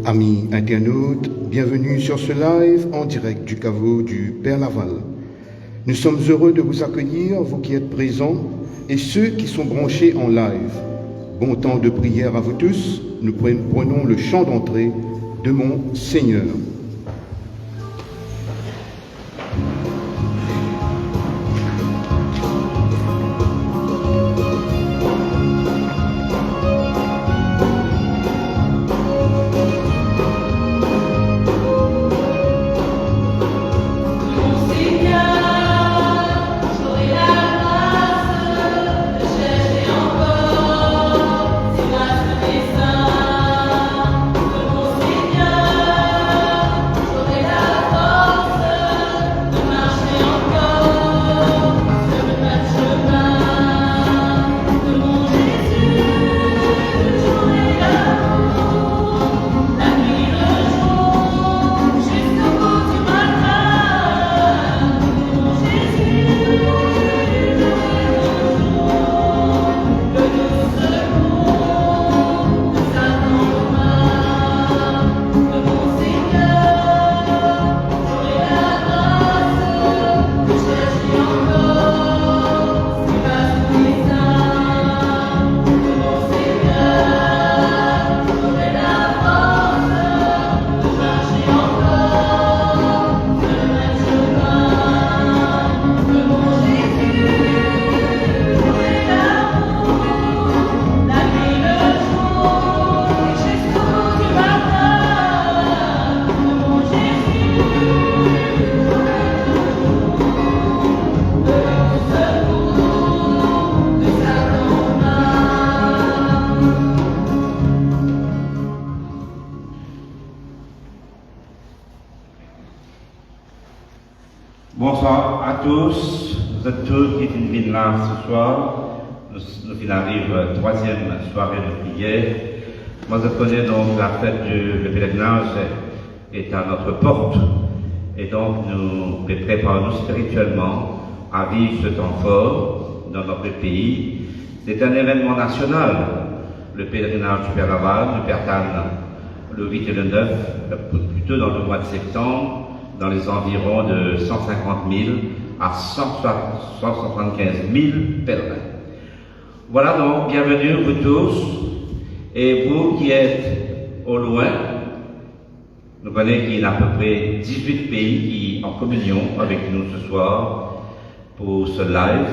Amis internautes, bienvenue sur ce live en direct du caveau du Père Laval. Nous sommes heureux de vous accueillir, vous qui êtes présents, et ceux qui sont branchés en live. Bon temps de prière à vous tous, nous prenons le chant d'entrée de mon Seigneur. Bonsoir à tous, vous êtes tous qui viennent là ce soir. Nous arrive troisième soirée de prière. Moi je connais donc la fête du pèlerinage est à notre porte et donc nous préparons spirituellement à vivre ce temps fort dans notre pays. C'est un événement national, le pèlerinage du Père Laval, du Père Tann, le 8 et le 9, plutôt dans le mois de septembre, dans les environs de 150 000 à 175 000 pèlerins. Voilà donc, bienvenue vous tous, et vous qui êtes au loin, nous connaissons qu'il y a à peu près 18 pays qui en communion avec nous ce soir pour ce live,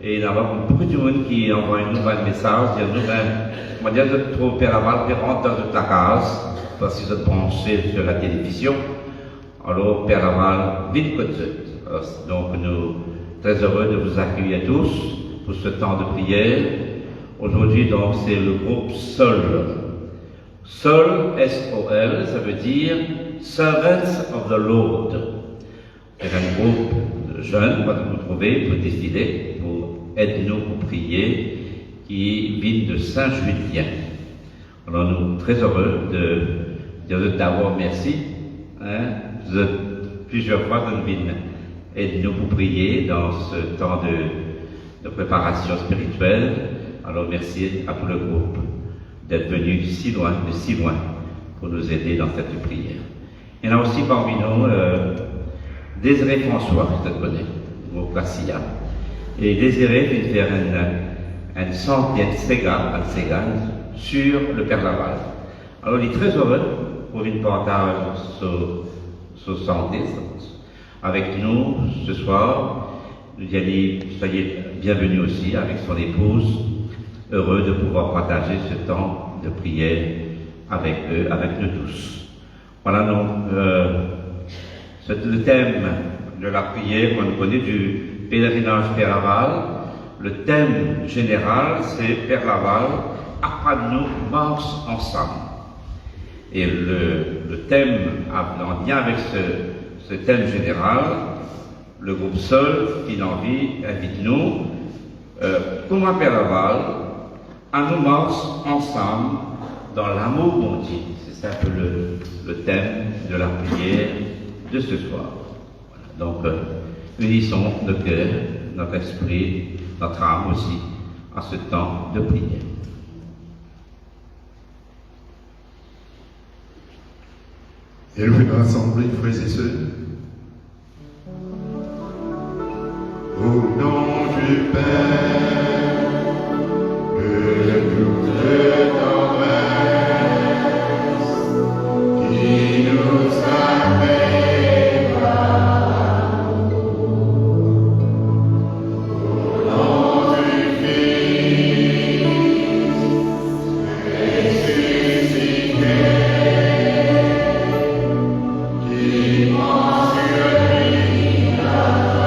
et il y a beaucoup de monde qui envoie nous un message, dire nous, on va dire de trop Père Laval, qui rentre dans toute la case, parce qu'ils ont branché sur la télévision. Alors, Père Laval, vite côté. Donc, nous très heureux de vous accueillir tous pour ce temps de prière. Aujourd'hui, donc, c'est le groupe SOL. SOL, S-O-L, ça veut dire Servants of the Lord. C'est un groupe de jeunes, que vous trouvez, pour décider, pour aider-nous pour prier, qui vient de Saint-Julien. Alors, nous sommes très heureux de dire d'abord merci. Plusieurs fois que nous venons aide-nous pour prier dans ce temps de préparation spirituelle. Alors merci à tout le groupe d'être venu si loin, pour nous aider dans cette prière. Il y en a aussi parmi nous Désiré François, je te connais, au Cassia. Et Désiré vient faire un centième Sega sur le Père Laval. Alors il est très heureux pour une partage sur santé avec nous ce soir. Nous disons, soyez bienvenus aussi avec son épouse, heureux de pouvoir partager ce temps de prière avec eux, avec nous tous. Voilà donc c'est le thème de la prière qu'on connaît du pèlerinage Père Laval. Le thème général c'est Père Laval, apprends-nous marche ensemble. Et le thème, en lien avec ce thème général, le groupe SOL, qui invite-nous, comme Père Laval, à nous marcher ensemble dans l'amour bon Dieu. C'est un peu le thème de la prière de ce soir. Donc, unissons notre cœur, notre esprit, notre âme aussi, à ce temps de prière. Élevez nous rassembler, frères et sœurs. Au nom du Père, de toute tendresse, qui nous a fait au nom du Fils, ressuscité, qui prend sur lui notre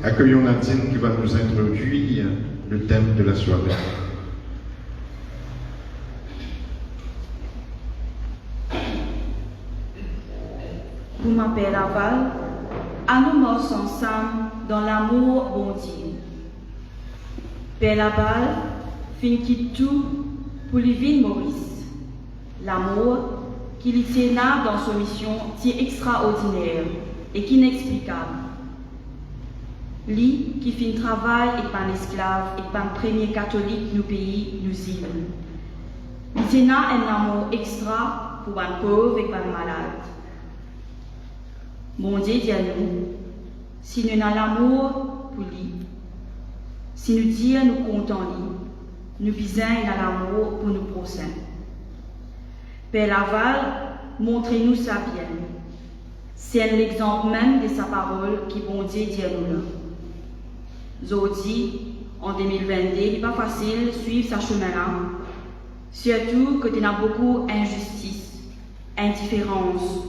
Accueillons Nadine qui va nous introduire le thème de la soirée. Pour ma Père Laval, à nous morts ensemble dans l'amour bon Dieu. Père Laval, fin quitte tout pour Livine Maurice. L'amour qui lui tient dans son mission si extraordinaire et inexplicable. Lui qui fait un travail et pas un esclave et pas un premier catholique du pays, nous îles. Il tient un amour extra pour un pauvre et pas un malade. Mon Dieu dit à nous, si nous avons l'amour pour lui, si nous disons nous comptons lui, nous visons l'amour pour nos prochains. Père Laval, montrez-nous sa bien. C'est l'exemple même de sa parole qui bon Dieu dit à nous là. Aujourd'hui, en 2022, il n'est pas facile de suivre sa chemin-là, surtout que tu as beaucoup d'injustice, indifférence,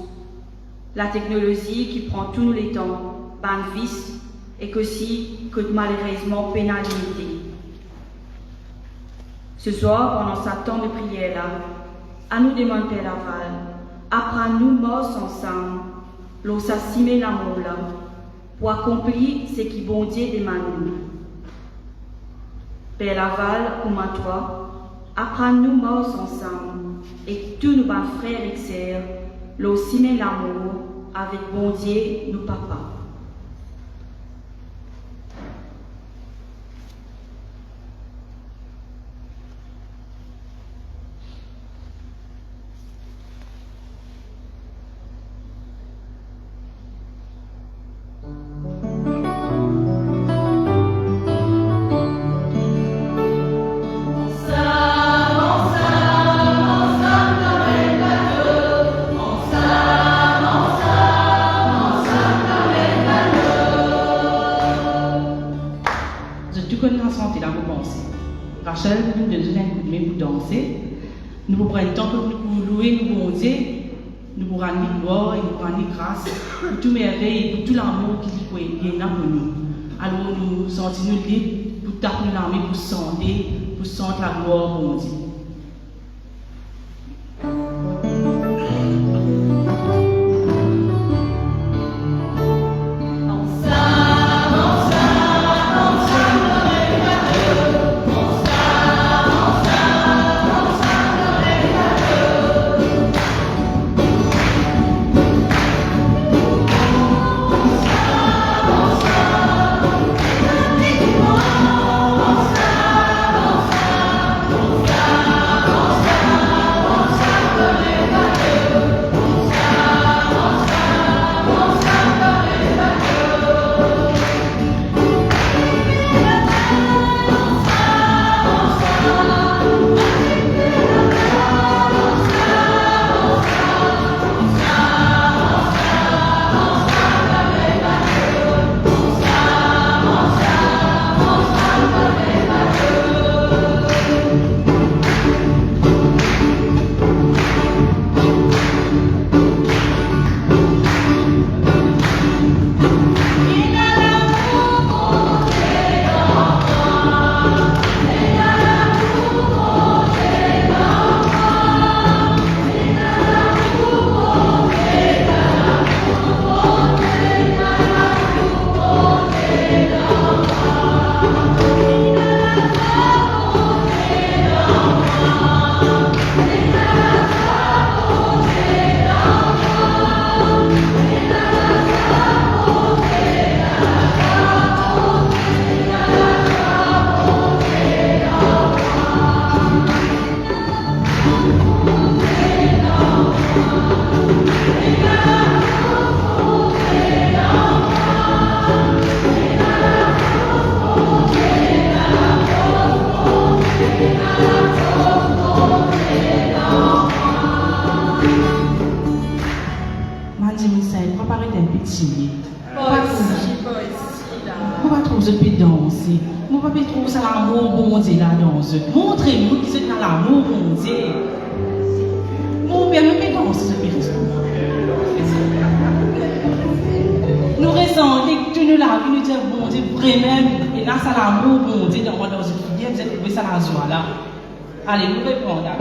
la technologie qui prend tous les temps, ban vice, et que si que malheureusement pénalité. Ce soir, pendant ce temps de prière-là, à nous demander Père Laval, apprends-nous morts ensemble, l'on s'assime l'amour là, pour accomplir ce qui bon Dieu demande. Père Laval, comme à toi, apprends-nous morts ensemble, et tous nos frères et sœurs, l'on s'aime l'amour avec bon Dieu, nous papa. Rachel, nous donne un coup de main pour danser. Nous vous prenons temps pour louer nous bon Dieu, nous vous rendre gloire et nous rendre grâce pour tout merveille et pour tout l'amour qui est pour nous. Alors nous sentons nous libres pour taper l'armée, pour sentir la gloire bon Dieu. Bonsoir. timide. On va trouver ce pays danser. On va trouver ça l'amour bon Dieu là dans eux. Montrez-nous qui c'est dans l'amour bon Dieu. Mon père me fait danser ce pays. Nous ressentons que tu nous l'as vu, nous disons bon Dieu vraiment. Et là, ça l'amour bon Dieu dans une filière. Vous avez trouvé ça la joie là. Allez, nous répondons.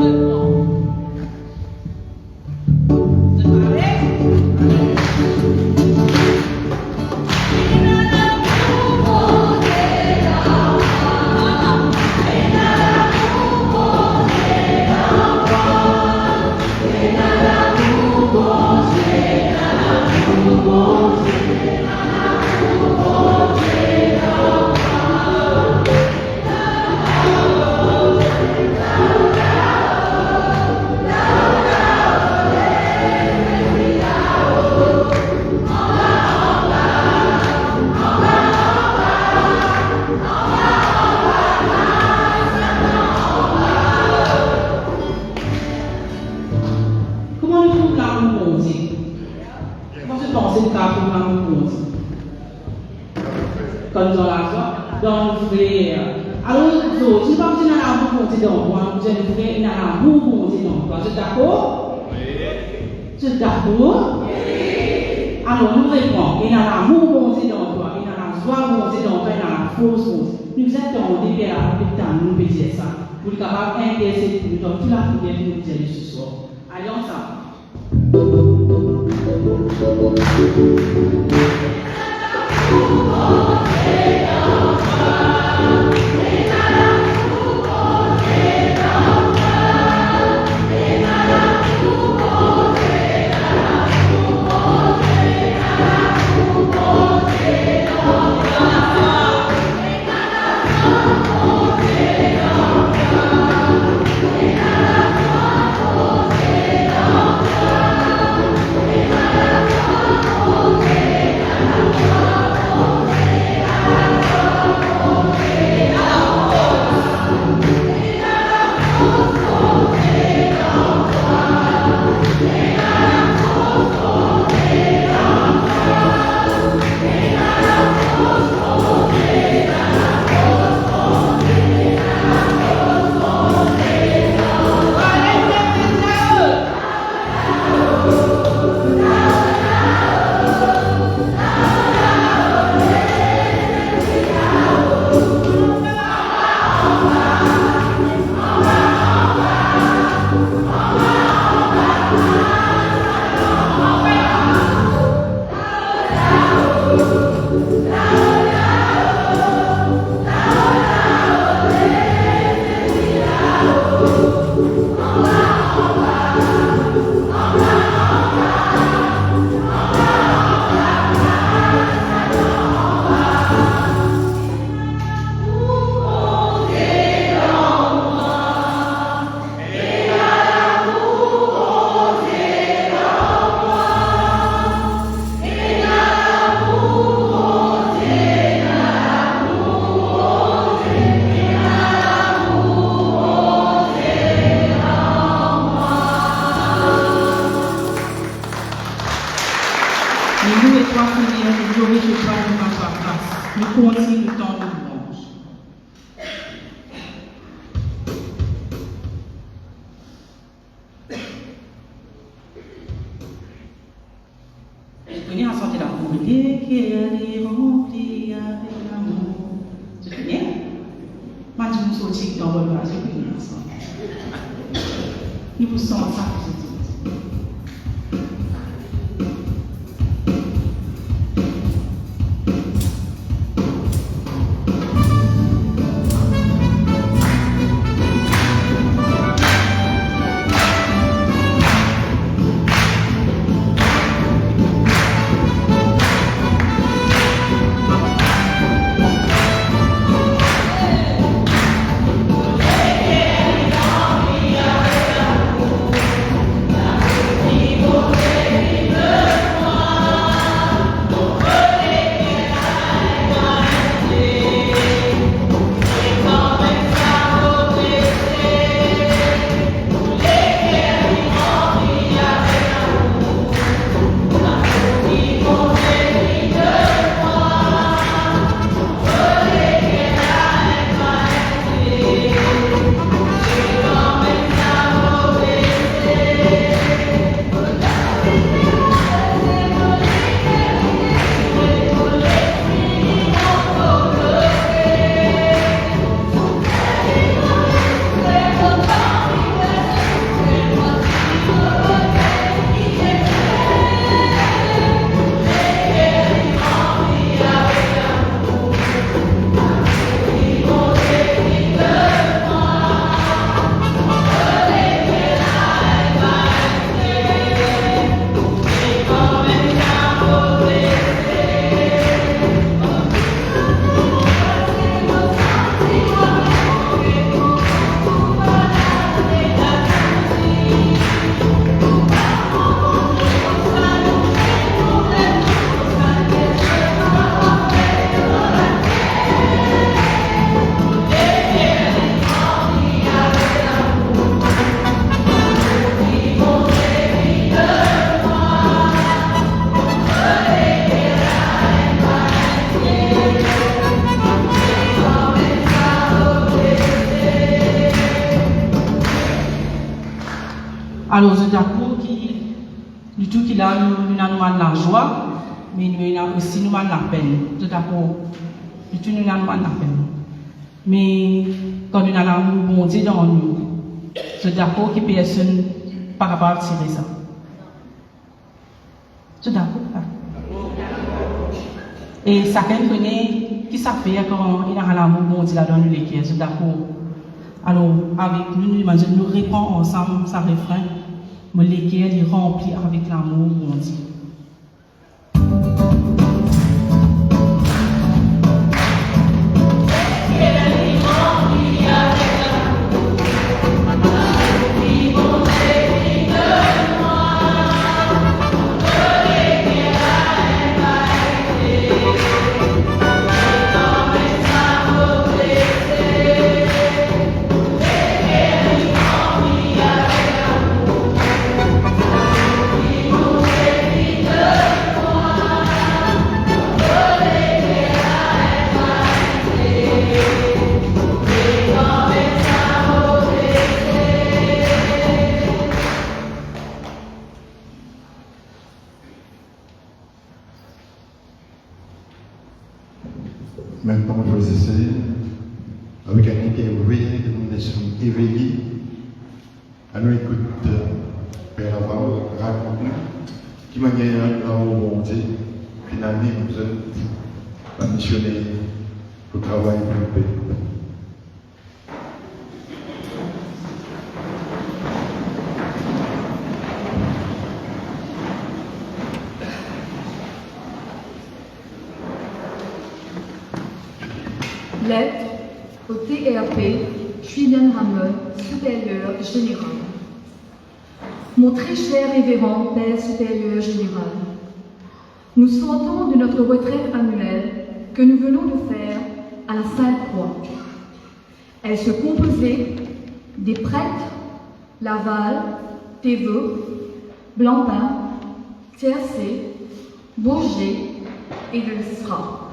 Quand nous avons l'argent, donc vous voulez. Alors, je ne sais pas si vous avez un bon Dieu dans moi, vous avez un bon Dieu dans moi. Vous êtes d'accord? Oui. Vous êtes d'accord? Oui. Alors, nous répondons, il y a l'amour bon Dieu dans toi, il y a la joie bon Dieu dans toi, il y a la force bon Dieu. Nous attendons des pères à l'hôpital, nous pouvons dire ça. Vous êtes capable d'intercéder pour nous dans toute la prière que nous disons ce soir. Allez ensemble. Nous vous sentons ça. c'est d'accord du tout qu'il a nous avons la joie, mais nous avons aussi nous avons la peine. C'est d'accord, du tout nous avons la peine. Mais quand nous avons l'amour bon Dieu dans nous, c'est d'accord que personne pas capable de tirer ça. C'est d'accord. Et chacun connaît qui ça fait quand il a l'amour bon Dieu dans nous les cœurs. C'est d'accord. Alors, avec nous, nous répondons ensemble ça refrain, mais les cœurs les remplis avec l'amour bon Dieu. Maintenant, je vais essayer, avec un interview que nous laissons éveillés, à nous écouter Père Laval raconter qui manière l'amour bon Dieu, finalement, nous sommes missionnaires pour travailler pour le pays. Lettre au TRP Julian Hamel, supérieur général. Mon très cher révérend Père supérieur général, nous sortons de notre retraite annuelle que nous venons de faire à la Sainte-Croix. Elle se composait des prêtres Laval, Théveux, Blancpain, Tiercé, Bourget et de Stra.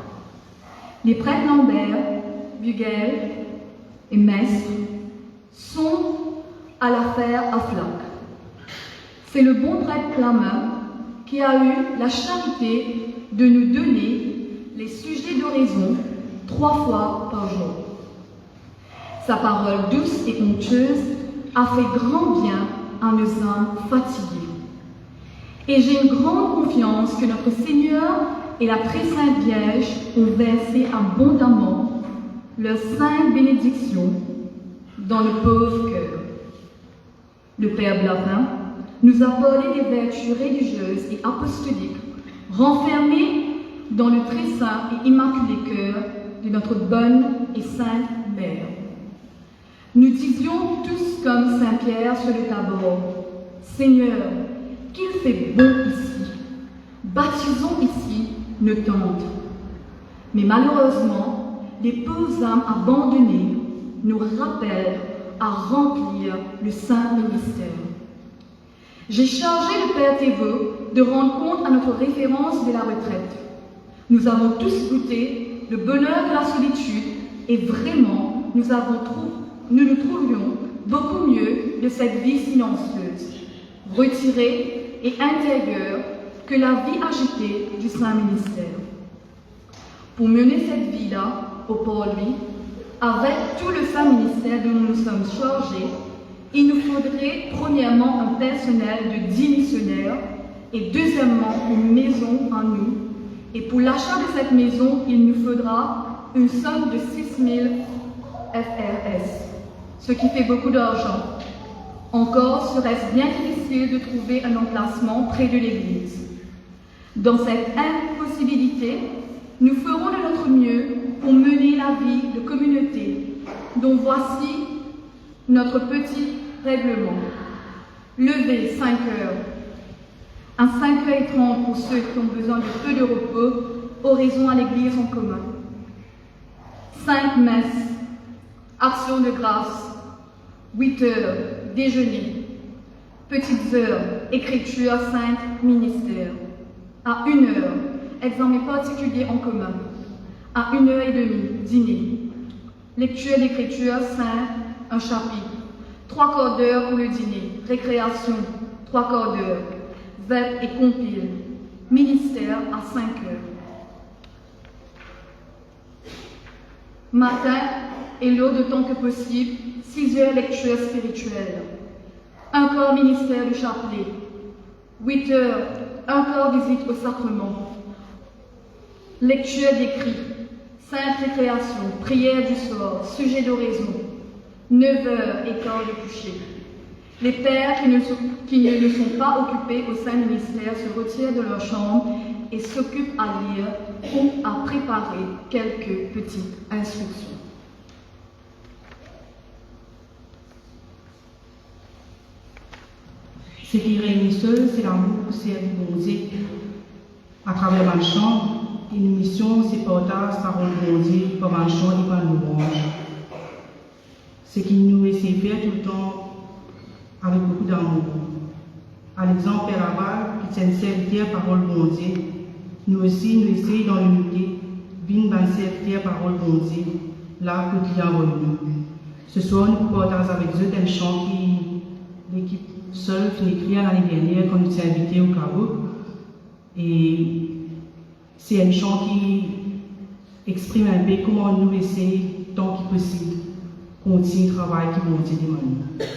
Les prêtres Lambert, Bugel et Mestre sont à l'affaire à Flac. C'est le bon prêtre Plamin qui a eu la charité de nous donner les sujets d'oraison 3 fois par jour. Sa parole douce et onctueuse a fait grand bien à nos âmes fatiguées. Et j'ai une grande confiance que notre Seigneur et la très sainte Vierge ont versé abondamment leur sainte bénédiction dans le pauvre cœur. Le Père Blapin nous a parlé des vertus religieuses et apostoliques renfermées dans le très saint et immaculé cœur de notre bonne et sainte Mère. Nous disions tous comme Saint Pierre sur le Tabor, « Seigneur, qu'il fait bon ici, baptisons ici nos tentes. » Mais malheureusement, les pauvres âmes abandonnées nous rappellent à remplir le saint ministère. J'ai chargé le Père Théveux de rendre compte à notre référence de la retraite. Nous avons tous goûté le bonheur de la solitude et vraiment, nous nous trouvions beaucoup mieux de cette vie silencieuse, retirée et intérieure que la vie agitée du saint ministère. Pour mener cette vie-là au Port-Louis, avec tout le saint ministère dont nous sommes chargés, il nous faudrait premièrement un personnel de 10 missionnaires et deuxièmement une maison en nous. Et pour l'achat de cette maison, il nous faudra une somme de 6 000 FRS, ce qui fait beaucoup d'argent. Encore serait-ce bien difficile de trouver un emplacement près de l'église. Dans cette impossibilité, nous ferons de notre mieux pour mener la vie de communauté, dont voici notre petit règlement. Lever 5 heures. À 5h30 pour ceux qui ont besoin de peu de repos, oraison à l'église en commun. 5 messes. Action de grâce. 8 heures. Déjeuner. Petites heures. Écriture sainte, ministère. À 1 heure. Examen particulier en commun. À 1h30, dîner. Lecture d'écriture sainte, un chapitre. 3/4 d'heure pour le dîner. Récréation, 3 quarts d'heure, VEP et compile, ministère à 5 heures. Matin, et l'eau de tant que possible, 6 heures lecture spirituelle. Un quart ministère du chapelet. 8 heures, un quart visite au sacrement. Lecture d'écrit, sainte récréation, prière du soir, sujet d'oraison. 9 heures et quart de coucher. Les pères qui ne sont pas occupés au sein du ministère se retirent de leur chambre et s'occupent à lire ou à préparer quelques petites instructions. Ce qui réunit seul, c'est l'amour pour servir bon Dieu. À travers ma chambre, une mission, c'est partage parole bon Dieu par ma chambre et par nos branches. Ce qui nous essaie de faire tout le temps avec beaucoup d'amour. À l'exemple, Père Laval, qui tient serviteur parole bon Dieu, nous aussi, nous essayons dans l'unité, d'une bonne serviteur parole bon Dieu, là que Dieu envoie nous. Ce soir, nous partageons avec eux un chant qui l'équipe seule finit écrire l'année dernière quand nous sommes invités au caveau. Et c'est un chant qui exprime un peu comment nous essayons, tant que possible, continuer le travail qui vont Dieu demande.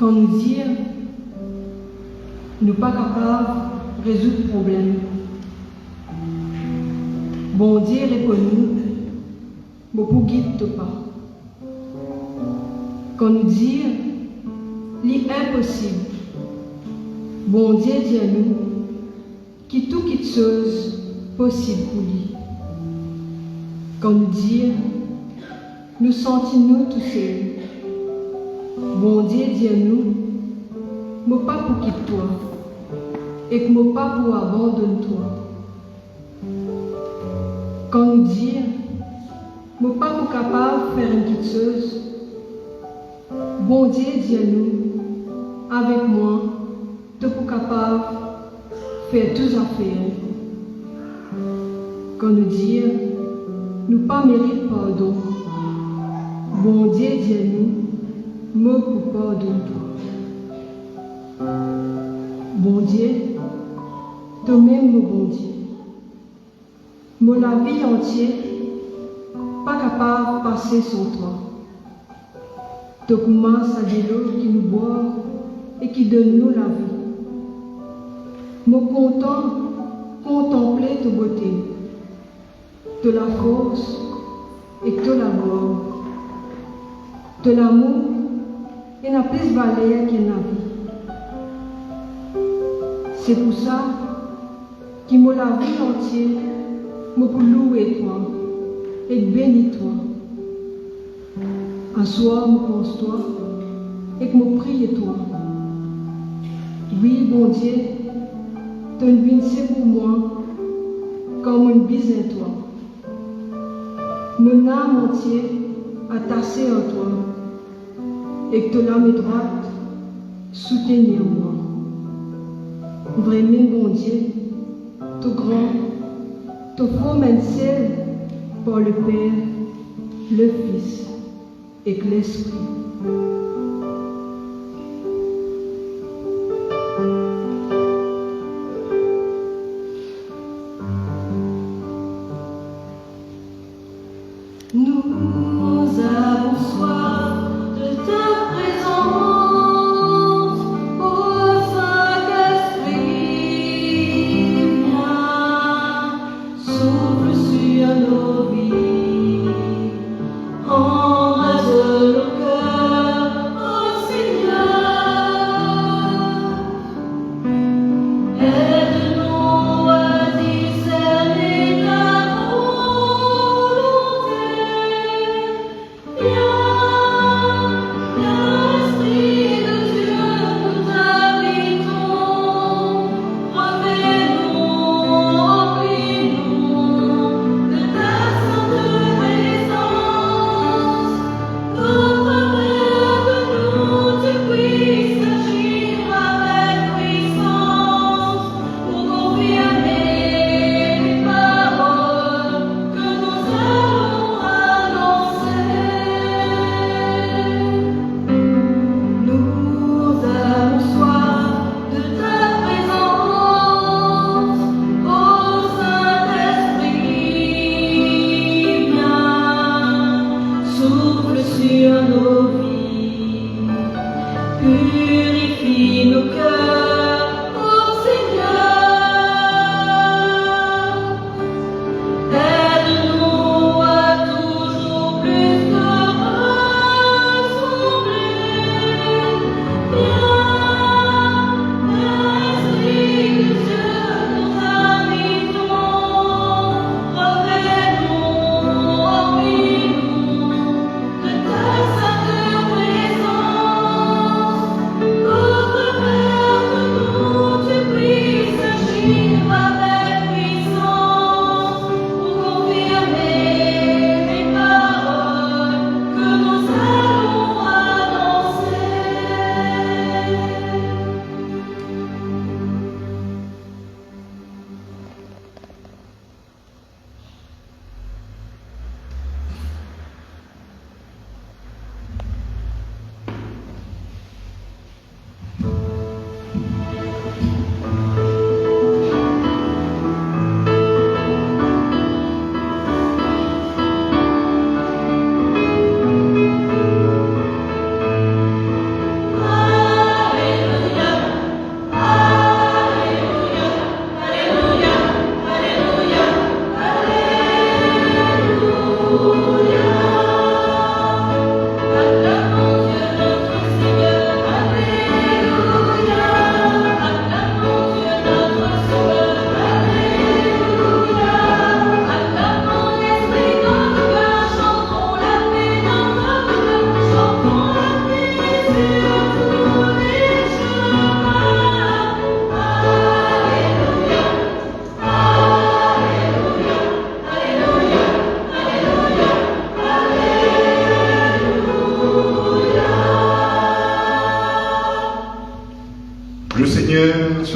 Quand nous dire, nous pas capables de résoudre le problème. Bon Dieu répond-nous, beaucoup guide pas. Quand nous dire, l'impossible, Bon Dieu dit à nous, qui tout qui chose possible pour lui. Quand nous dire, nous sentons-nous tous seuls. Bon Dieu dit à nous, moi pas pour quitter toi, et que moi pas pour abandonner toi. Quand nous dire, moi pas pour capable de faire une petite chose, bon Dieu dit à nous, avec moi, tu es capable de faire toutes affaires. Quand nous dire, nous pas mérite pardon, bon Dieu dit à nous, moi pour pardonner toi. Bon Dieu, toi-même mon bon Dieu. Moi la vie entière, pas capable de passer sans toi. Tu commences à de l'eau qui nous boit et qui donne nous la vie. Moi content, contempler ta beauté, de la force et de la gloire, de l'amour et la plus valeur qu'il y a vie. C'est pour ça que moi la vie entière, moi pour louer toi et bénir toi. Un soir, me pense-toi et que me prie toi. Oui, bon Dieu, tu es une c'est pour moi comme une bise en toi. Mon âme entière attachée en toi et que tu l'âme droite soutenir moi. Vraiment, bon Dieu, tout grand, tout promène seul par le Père, le Fils et que l'Esprit. Nous avons soif de ta présence, ô Saint-Esprit, viens, souffle sur nos vies, embrase nos cœurs.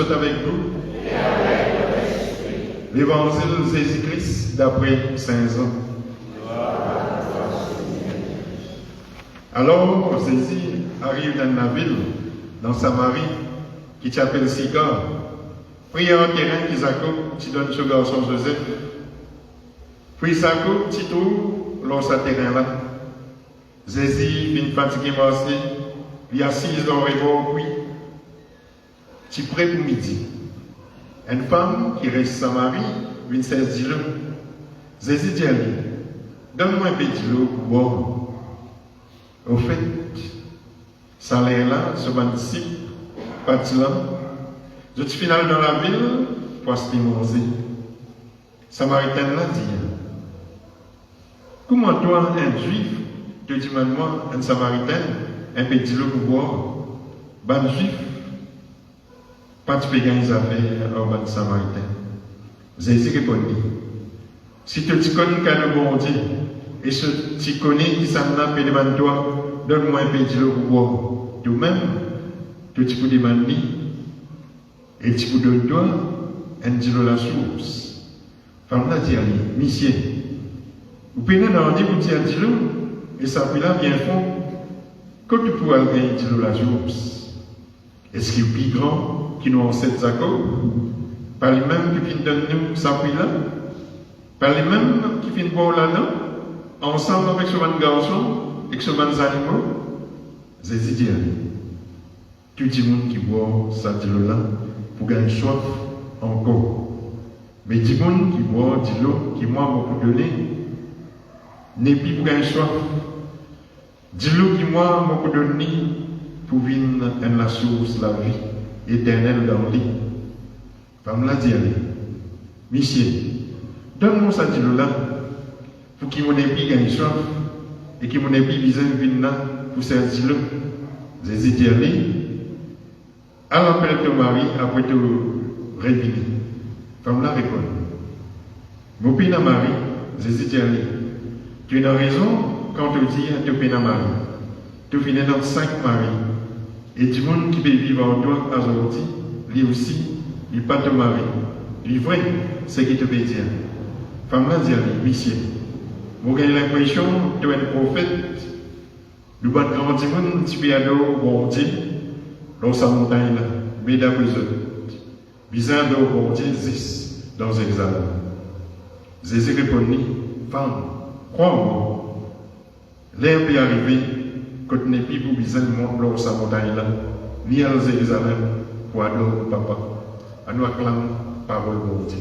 soit avec vous. L'évangile de Jésus-Christ d'après Saint Jean. Alors, Jésus arrive dans la ville, dans Samarie, qui s'appelle Sicar. Pris un terrain qui s'accoupe, qui donne ce garçon Joseph. Puis s'accoupe, qui trouve dans ce terrain-là. Jésus vient fatigué marcher, il est assis dans le rebord, puis, qui prêt pour midi. Une femme qui reste Samarie, vient saisir l'eau. Jésus dit à lui, donne-moi un petit l'eau pour boire. Au fait, ça l'air là, ce disciple, parti là, je suis final dans la ville, pour se manger. Samaritain l'a dit, comment toi, un juif, te demandes-moi, un samaritain, un petit l'eau pour boire? Ben juif, pas de payer les affaires au ban samaritain. Jésus répondit, si tu connais qu'à le bon Dieu, et si tu connais qui s'en a fait devant toi, donne-moi un petit l'eau pour boire. Toi-même, tu peux demander, et tu peux donner toi un petit l'eau la source. Femme là dit à lui, monsieur, vous pouvez nous demander pour dire un petit l'eau, et ça puis là bien fond, quand tu pourras gagner un petit l'eau la source. Est-ce qu'il est plus grand qui nous en sept accords? Par les mêmes qui viennent donner nous ça puis là? Par les mêmes qui viennent boire là-dedans? Ensemble avec ce bon garçon et ce bon animaux, Jésus dit, tu dis monde qui boit ça de l'eau là pour gagner soif encore. Mais dis monde qui boit de l'eau qui moi beaucoup donné, n'est plus pour gagner soif. Dis l'eau qui moi beaucoup donné pour venir à la source la vie éternelle dans le lit. Femme l'a dit, monsieur, donne-moi ça de l'eau là. Pour qu'il m'en ait plus gagné soif et qu'il m'en ait plus besoin de venir là pour servir l'eau. Jésus dit à l'appel de ton mari après te réveiller. Femme là répond. Mon père mari, Jésus dit tu as raison quand tu dis tu père mari. Tu finis dans 5 maris. Et du monde qui peut vivre en toi aujourd'hui, lui aussi, il n'est pas ton mari. Il est vrai, c'est ce qu'il te peut dire. Femme là dit monsieur. Vous avez l'impression de être prophète, nous battre grand monde, tu peux aller au bon Dieu, dans sa montagne là, mais d'après eux, visant au bon Dieu, dans l'examen. Jésus répondit, femme, crois-moi, l'air peut arriver quand tu n'es plus pour viser le monde dans sa montagne là, ni à Jérusalem, pour aller au papa. À nous acclamer parole bon Dieu.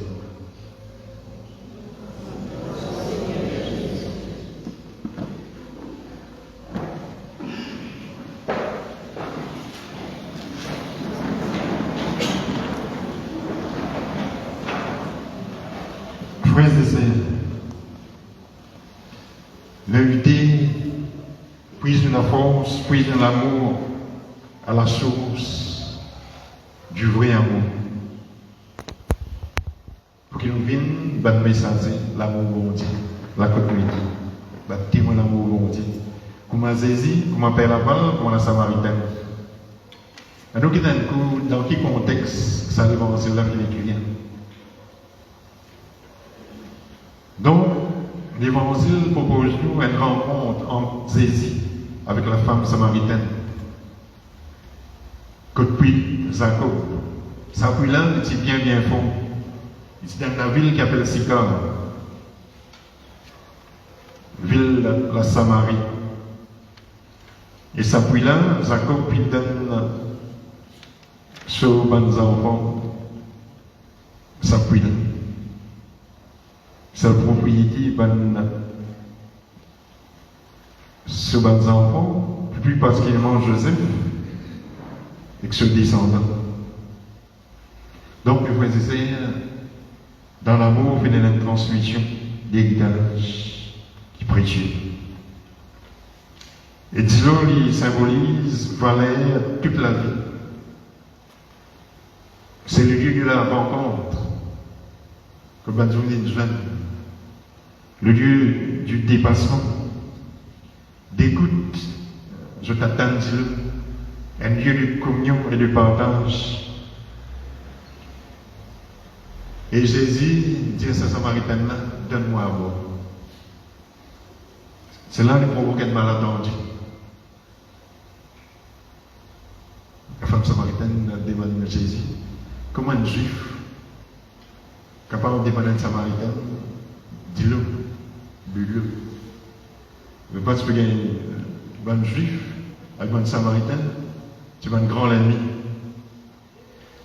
L'invité puise de la force, puise de l'amour à la source du vrai amour. Pour qu'il nous vienne, le message, l'amour bon Dieu, la communauté, le témoin d'amour bon Dieu. Comment Jésus, comment Père Laval, comment la Samaritaine. Et donc, dans quel contexte ça l'évangile là qui est. Donc, l'évangile propose nous une rencontre entre Jésus avec la femme samaritaine. Depuis Jacob, ça puis là, il est bien fond. Il est dans la ville qui s'appelle Sicar, ville de la Samarie. Et ça puis là, Jacob il donne sur les enfants, ça puis là. C'est la propriété ce bon enfant, plus particulièrement Joseph, et que ce descendant. Donc, vous voyez, dans l'amour, il y a une transmission d'héritage qui est précieux. Et disons, il symbolise valeur toute la vie. C'est le lieu de la rencontre, comme on dit, le lieu du dépassement, d'écoute, je t'attends, un lieu de communion et de partage. Et Jésus dit à sa Samaritaine, donne-moi à boire. C'est là le provoqué de malentendu. La femme samaritaine demande à Jésus, comment un juif capable de demander à une samaritaine, dis-le, bu-le. Mais pas tu peux gagner un juif, avec une samaritaine, tu vas un grand ennemi.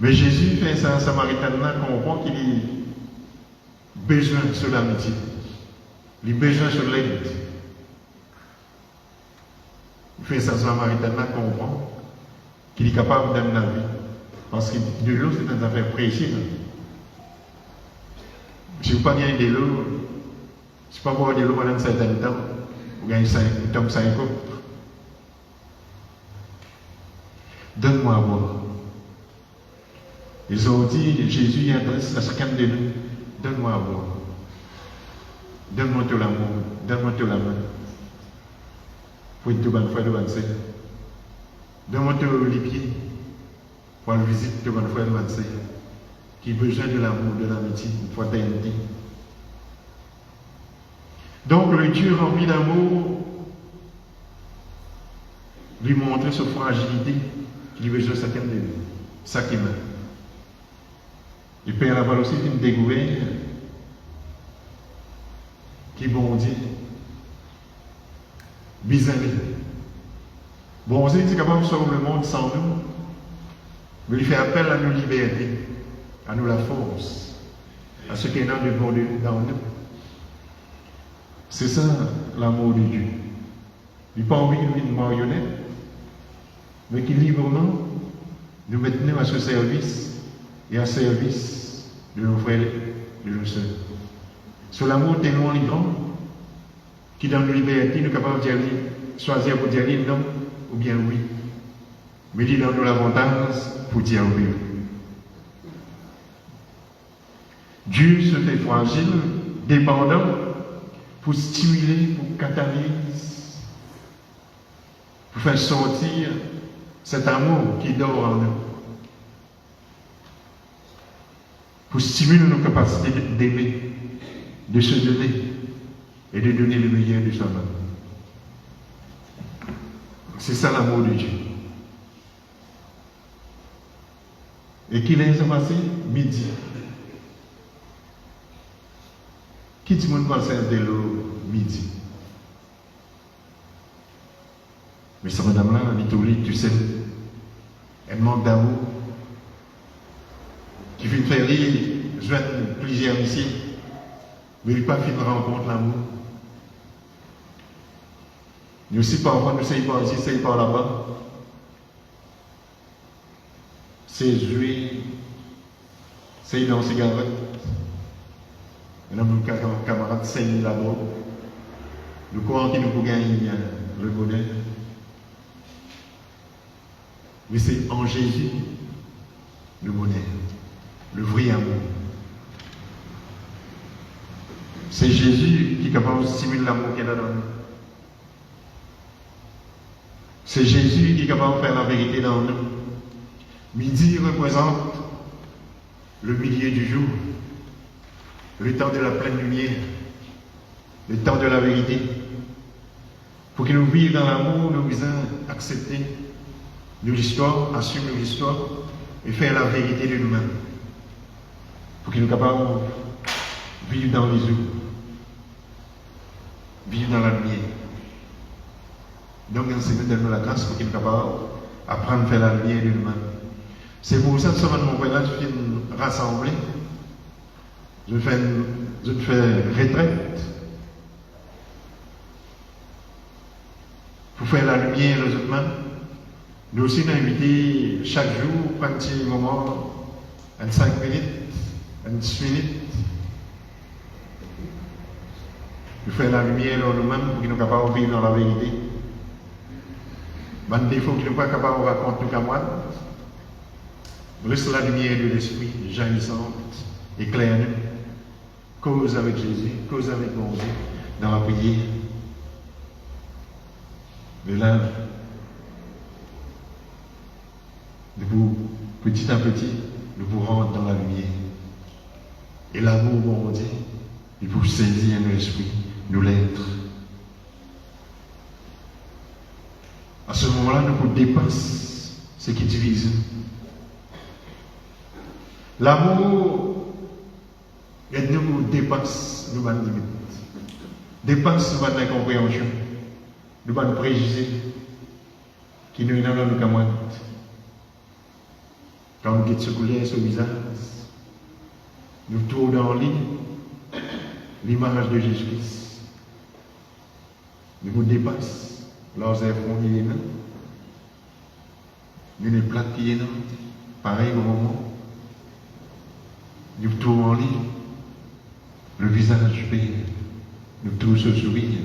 Mais Jésus fait ça à Samaritaine-là, comprend qu'il a besoin sur l'amitié, il a besoin sur l'aide. Il fait ça à Samaritaine-là, comprend qu'il est capable d'aimer la vie. Parce que de l'eau, c'est une affaire précise. Si vous ne pouvez pas gagner de l'eau, si vous ne pouvez pas boire de l'eau pendant un certain temps, vous gagnez 5 coupes. Donne-moi à boire. Ils ont dit, Jésus adresse à chacun de nous, donne-moi à boire. Donne-moi tout l'amour, donne-moi tout la main. Pour être tout bonne fois de bonne sœur. Donne-moi tout les pieds. Pour la visite de bonne fois de bonne sœur. Qui a besoin de l'amour, de l'amitié, une fraternité. Donc le Dieu rempli d'amour lui montre sa fragilité qu'il a besoin de chacun de nous. Ça qui m'a. Le Père Laval aussi une découverte qui est bon Dieu. Bizarre. Bon Dieu est capable de sauver le monde sans nous, mais il fait appel à nos libertés, à nous la force, à ce qui est dans le bon Dieu dans nous. C'est ça l'amour de Dieu. Il n'a pas envie de une marionnette, mais qui librement nous mettons à ce service et à service de nos frères et de nos sœurs. C'est l'amour tellement grand qui dans nos libertés nous sommes capables de choisir pour dire non ou bien oui. Mais il donne nous l'avantage pour dire oui. Dieu se fait fragile, dépendant, pour stimuler, pour catalyser, pour faire sortir cet amour qui dort en nous. Pour stimuler nos capacités d'aimer, de se donner et de donner le meilleur de soi-même. C'est ça l'amour de Dieu. Et qu'il est passé midi. Qui dit qu'on va faire de l'eau midi? Mais cette madame-là, Anitolie, tu sais, elle manque d'amour. Qui fait faire rire, joindre plusieurs ici, mais il n'a pas fait de rencontre l'amour. Nous aussi, parfois, nous essayons par ici, nous essayons par là-bas. C'est jouer, c'est dans les cigarettes. Et là, mon camarade saigne là-bas. Nous croyons qu'il nous peut gagner le bonheur. Mais c'est en Jésus le bonheur, le vrai amour. C'est Jésus qui est capable de stimuler l'amour qu'il a dans nous. C'est Jésus qui est capable de faire la vérité dans nous. Midi représente le milieu du jour, le temps de la pleine lumière, le temps de la vérité. Pour que nous vivions dans l'amour, nous devons accepter nos histoires, assumer nos histoires et faire la vérité de nous-mêmes. Pour que nous soyons capables de vivre dans les eaux, vivre dans la lumière. Donc, c'est donne-nous la grâce pour qu'il soit capable d'apprendre à faire la lumière de nous-mêmes. C'est pour ça que ce moment de mon père, je fais une rassemblée, je fais retraite pour faire la lumière aux autres mêmes. Nous aussi, nous invitons chaque jour, prendre un petit moment, 5 minutes, 10 minutes, pour faire la lumière dans nous-mêmes pour qu'ils soient capables de vivre dans la vérité. Ban défaut qui ne sont pas capables de raconter tout à moi. Laisse la lumière de l'esprit jaillissante, éclaire-nous. Cause avec Jésus, cause avec mon Dieu, dans la prière. De là, de vous, petit à petit, de vous rendre dans la lumière. Et l'amour, bon Dieu, il faut saisir nos esprits, nous l'être. À ce moment-là, nous dépassons ce qui divise. L'amour, nous dépasse nos limites, dépasse nos incompréhensions, nos préjugés qui nous dans nos camarades. Quand nous guettons ce couleur sur le visage, nous trouvons dans l'image de Jésus-Christ. Nous dépassons leurs efforts qui sont là. Nous les plaques qui sont là. Pareil au moment. Nous trouvons en lui le visage payé. Nous trouvons ce sourire.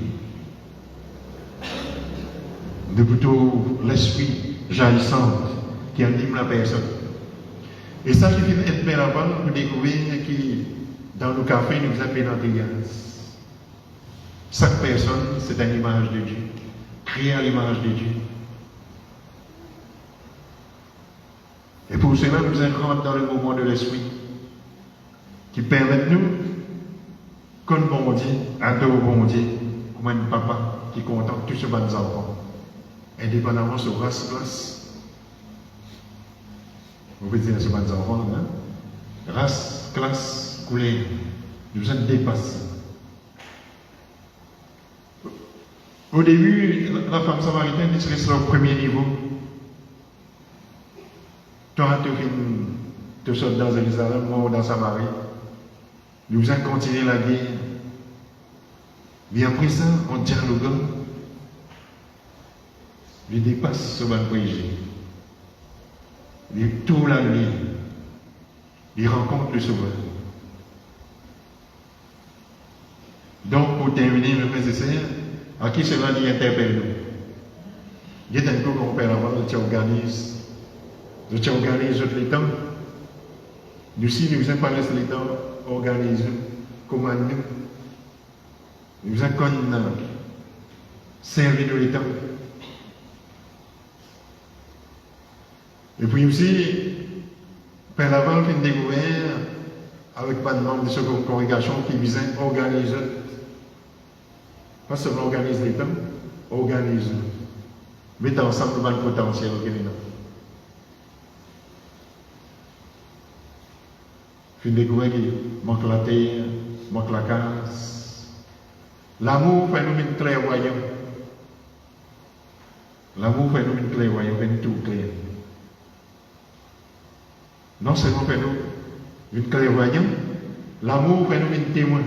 Nous trouvons l'esprit jaillissant qui anime la personne. Et ça qui vient être bien avant, nous découvrons que dans nos cafés, nous appelons l'entrillance. Chaque personne, c'est une image de Dieu, créée à l'image de Dieu. Et pour cela, nous entrons dans le mouvement de l'esprit qui permet nous, comme bon Dieu, adore bon Dieu, comme un papa qui contente tous ses bons enfants, indépendamment de race, classe. Vous pouvez dire à ce bons enfants, hein? Race, classe, couleur, nous en dépassons. Au début, la femme samaritaine serait sur le premier niveau. Toi, tu sors dans Jérusalem, moi dans Samarie. Nous avons continué la guerre. Mais après ça, on dialogue. Il dépasse ce bon préjugé. Il tourne la nuit. Il rencontre le Sauveur. Donc, pour terminer, mes frères et sœurs, à qui cela dit interpelle nous? Il y a un coup qu'on perd avant, je t'organise les temps. Nous, si nous n'avons pas laissé les temps, organiser, comment nous avons servi de l'État. Et puis aussi, Père Laval fait découvert avec pas de membres de cette congrégation qui visait à organiser, pas seulement organiser l'État, organiser, mettre ensemble le potentiel au Québec. Fait découvert qu'il manque la terre, manque la casse. L'amour fait nous une clairvoyance. L'amour fait nous une clairvoyance, fait nous tout clair. Non seulement fait nous une clairvoyance, l'amour fait nous une témoin.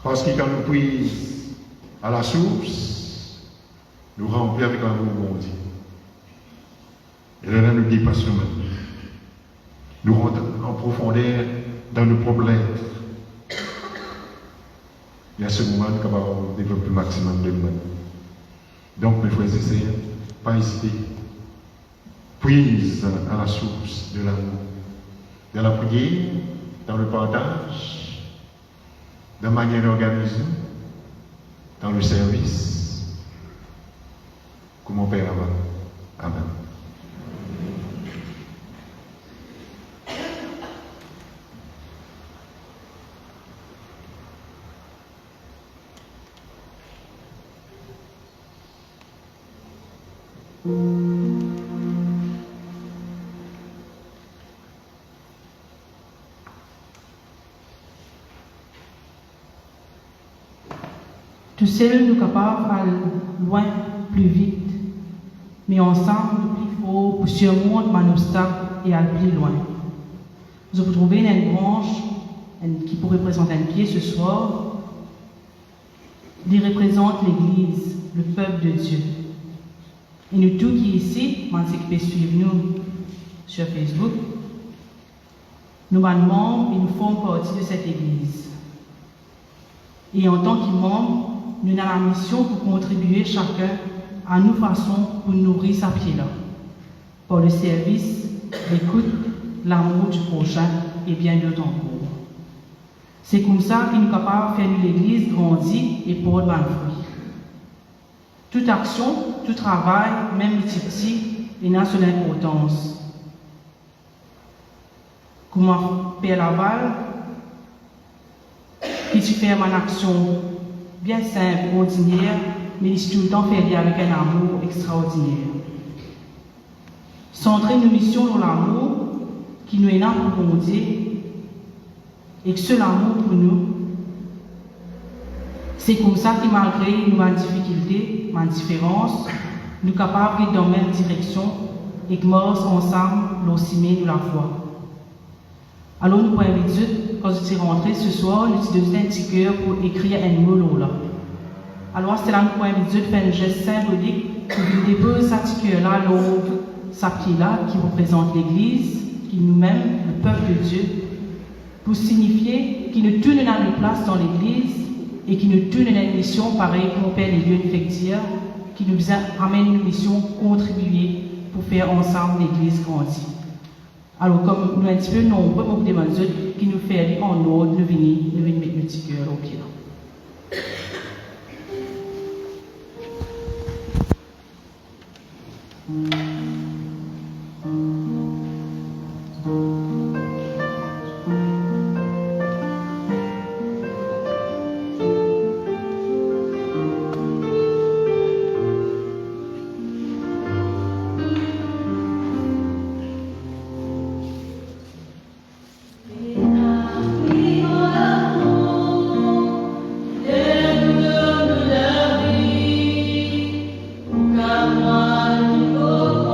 Parce que quand nous puisons à la source, nous remplissons avec l'amour bon Dieu. Et là, nous dépassons maintenant. Nous rentrons en profondeur dans nos problèmes. Et à ce moment, nous sommes capables de développer le maximum de nous-mêmes. Donc, mes frères et sœurs, pas hésiter. Prise à la source de l'amour. Dans la prière, dans le partage, dans la manière d'organiser, dans le service, comme mon Père avant. Amen. Tout seul, nous sommes capables d'aller loin, plus vite. Mais ensemble, il faut pour surmonter un obstacle et aller plus loin. Nous avons trouvé une branche qui pourrait représenter un pied ce soir. Il représente l'Église, le peuple de Dieu. Et nous tous qui ici, ceux qui peuvent suivre nous sur Facebook, nous sommes membres et nous formons partie de cette Église. Et en tant que membres, nous avons la mission pour contribuer chacun à nos façons pour nourrir sa pied-là, par le service, l'écoute, l'amour du prochain et bien d'autres encore. C'est comme ça que nous sommes capables de faire l'Église grandir et porter le fruit. Toute action, tout travail, même les petits, il a son importance. Comment Père Laval, qui tu fais une action bien simple, ordinaire, mais qui tout le temps fait avec un amour extraordinaire. Centrer nos missions dans l'amour qui nous est là pour bon Dieu et que seul amour pour nous. C'est comme ça que malgré nos difficultés, nos différences, nous sommes capables d'aller dans la même direction et que morts ensemble, nous nous la foi. Alors nous pouvons habitude, quand je suis rentré ce soir, nous avons donné un petit cœur pour écrire un mot là. Alors c'est là que nous pouvons habitude faire un geste symbolique pour nous déposer ce petit cœur là, ce pied là qui représente l'Église, qui nous-mêmes, le peuple de Dieu, pour signifier qu'il nous tourne dans une place dans l'Église et qu'il nous tourne dans une mission pareille comme Père les lieux effectifs, qui nous amène une mission contribuer pour faire ensemble l'Église grandir. Alors, comme nous sommes un petit peu nombreux, beaucoup de gens qui nous fait aller en ordre, nous venons mettre notre petit cœur au pied. Come on,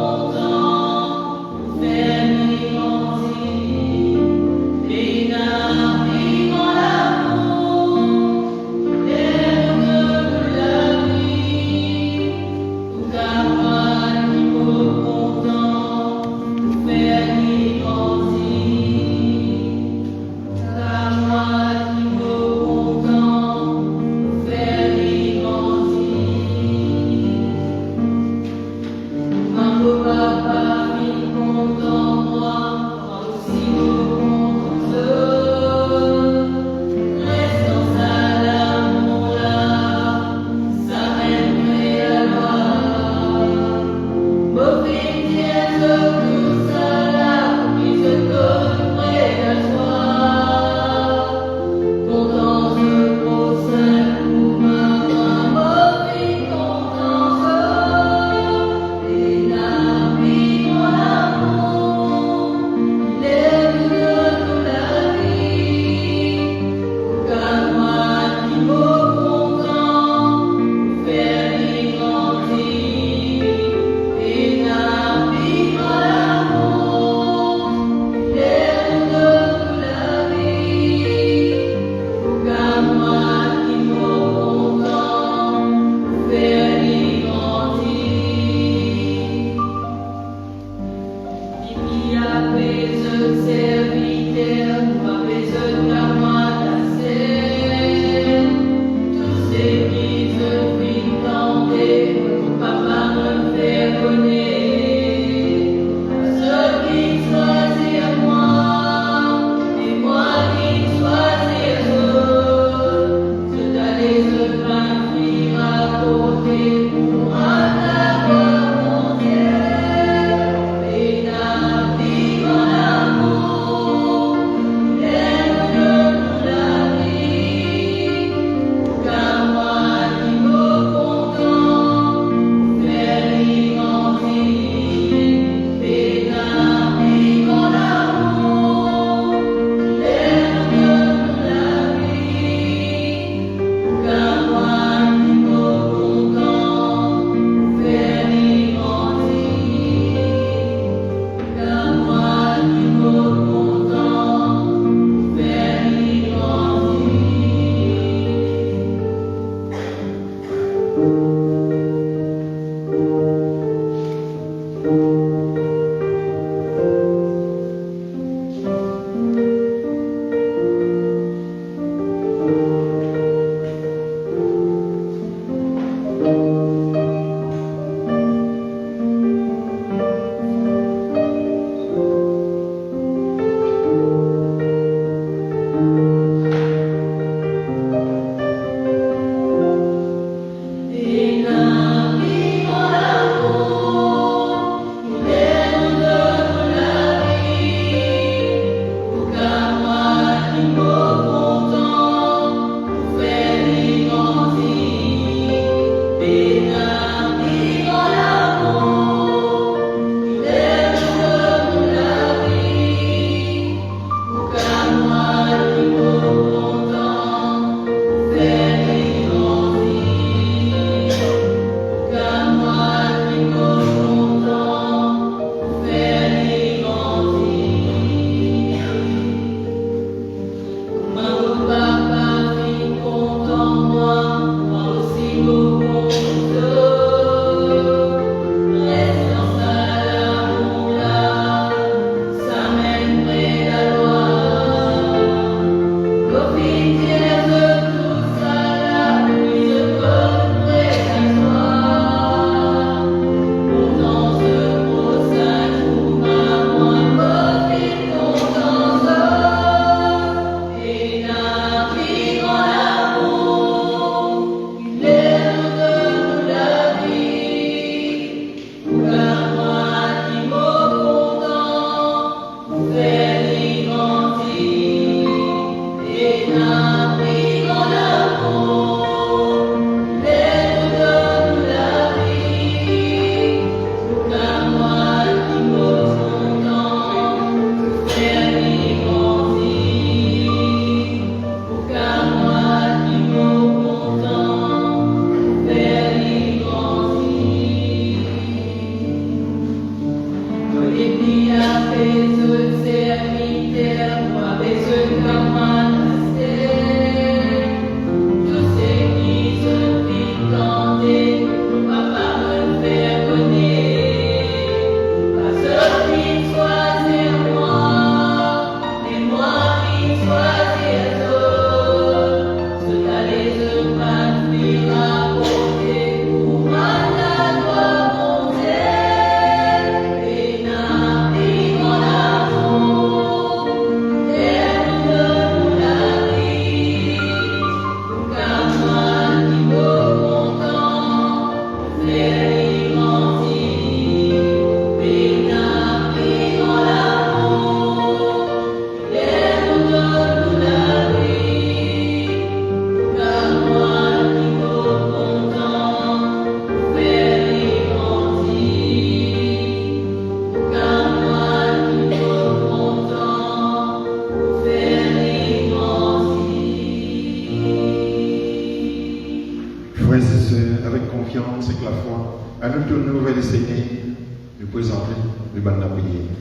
À notre tour, nous allons essayer de présenter le banc de la prière.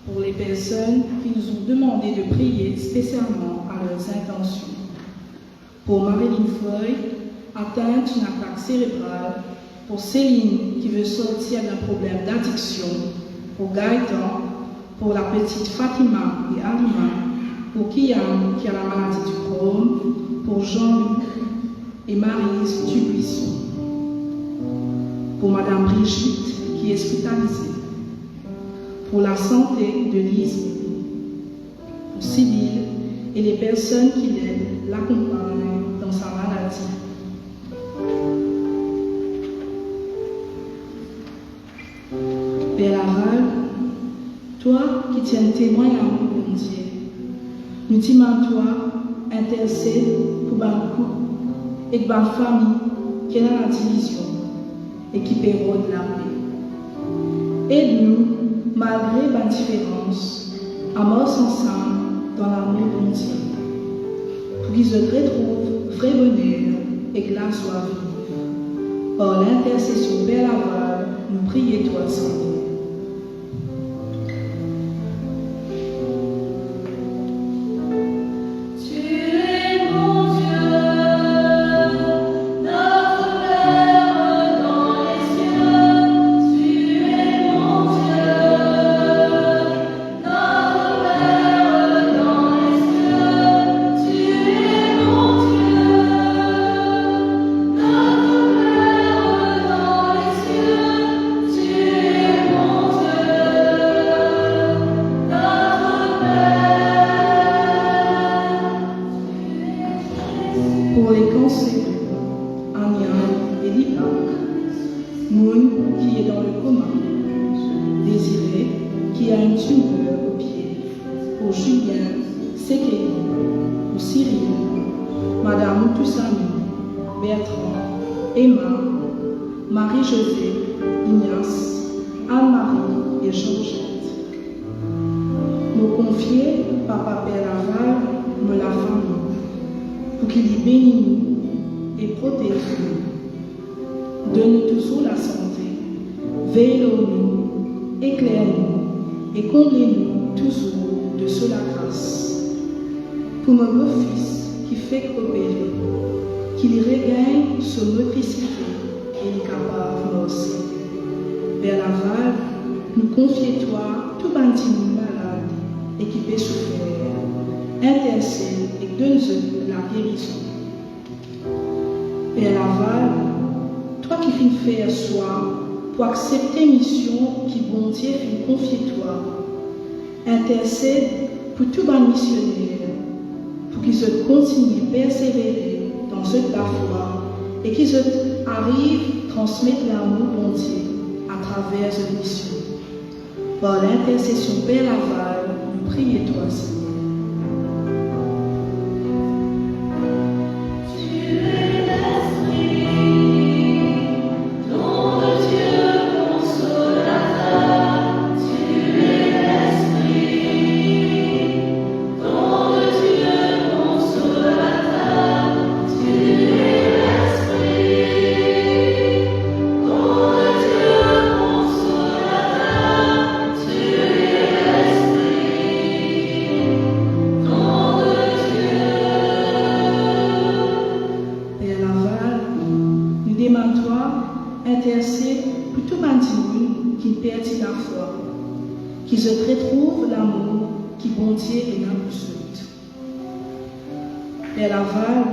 Pour les personnes qui nous ont demandé de prier spécialement à leurs intentions. Pour Marilyn Floyd, atteinte d'une attaque cérébrale. Pour Céline, qui veut sortir d'un problème d'addiction. Pour Gaëtan, pour la petite Fatima et Alima. Pour Kian, qui a la maladie du Crohn. Pour Jean-Luc et Maryse Dubuisson. Pour Madame Brigitte, qui est hospitalisée. Pour la santé de Lise. Pour Sibylle et les personnes qui l'aident, l'accompagnent dans sa maladie. Père Laval, toi qui tiens témoin à nous, bon Dieu, nous disons toi, intercède pour ma couple et pour ma famille qui est dans la division et qui pérode la paix. Aide-nous, malgré ma différence, à marcher ensemble dans l'amour bon Dieu, pour qu'ils se retrouvent vrai bonheur et que la joie vive. Par l'intercession Père Laval, nous prions toi, Seigneur. Pour les conseillers, Aniel et Lipac, Moon qui est dans le coma, Désiré qui a une tumeur au pied, pour Julien, Sekeli, pour Cyril, Madame Toussami, Bertrand, Emma, Marie-Josée, Ignace, Anne-Marie et Georgette. Me confier, Papa Père Laval, me la famille, pour qu'il y bénisse nous et protège nous. Donne-nous toujours la santé, veille nous, éclaire-nous et comblez-nous toujours de cela grâce. Pour mon beau-fils qui fait coopérer, qu'il regagne son motricité et est capable aussi. Vers Laval, nous confions toi tout bandit malade et qui peut souffrir. Intercède et donne-nous la guérison. Père Laval, toi qui fin faire soi pour accepter mission qui bon Dieu fin confier toi, intercède pour tout bon missionnaire, pour qu'ils se continuent à persévérer dans cette la foi et qu'ils arrivent à transmettre l'amour bon Dieu à travers cette mission. Par l'intercession Père Laval, nous prions toi, Seigneur. Intercède pour tout bandit qui perdit la foi, qui se retrouve l'amour qui bon Dieu est dans nous autres. Père Laval,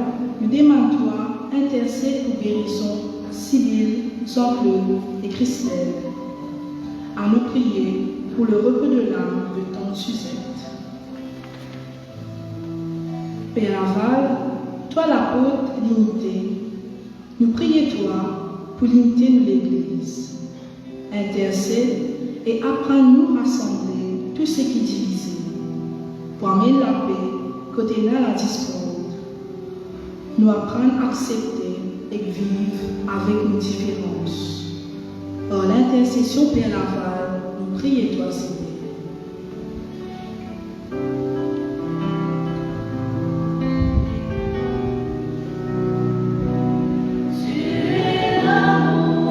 nous demandons toi, intercède pour guérison Sibylle, Jean-Claude et Christelle. À nous prier pour le repos de l'âme de tante Suzette. Père Laval, toi l'apôtre l'unité, nous prions toi pour l'unité de l'Église. Intercède et apprends-nous à rassembler tout ce qui divise, pour amener la paix côté là la discorde. Nous apprendre à accepter et vivre avec nos différences. Par l'intercession Père Laval, nous prions toi, Seigneur. Tu es l'amour.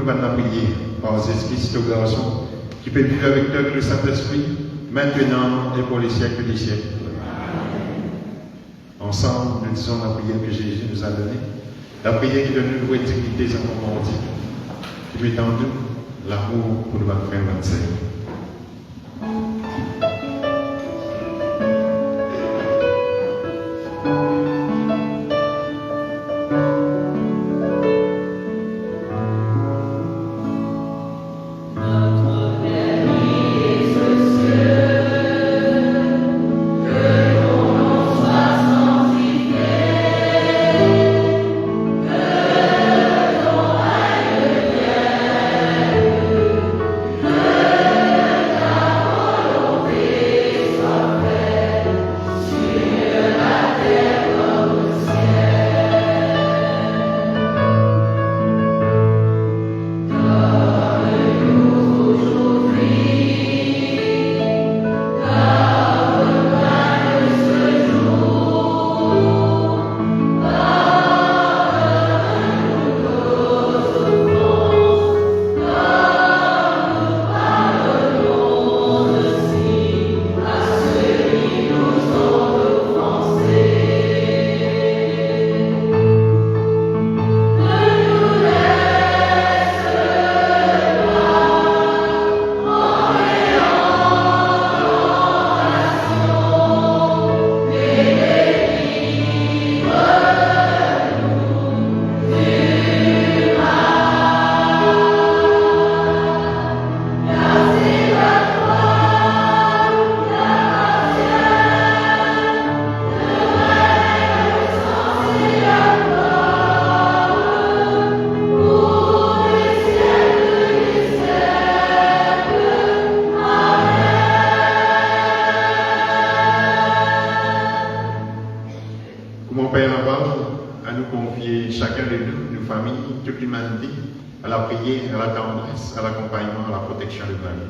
nous allons la prière par Jésus-Christ, l'obération, qui peut vivre avec toi le Saint-Esprit, maintenant et pour les siècles des siècles. Ensemble, nous disons la prière que Jésus nous a donnée, la prière qui donne une nouvelle dignité à mon monde, qui met en nous l'amour pour nos frères et sœurs. À la prière, à la tendresse, à l'accompagnement, à la protection de la vie.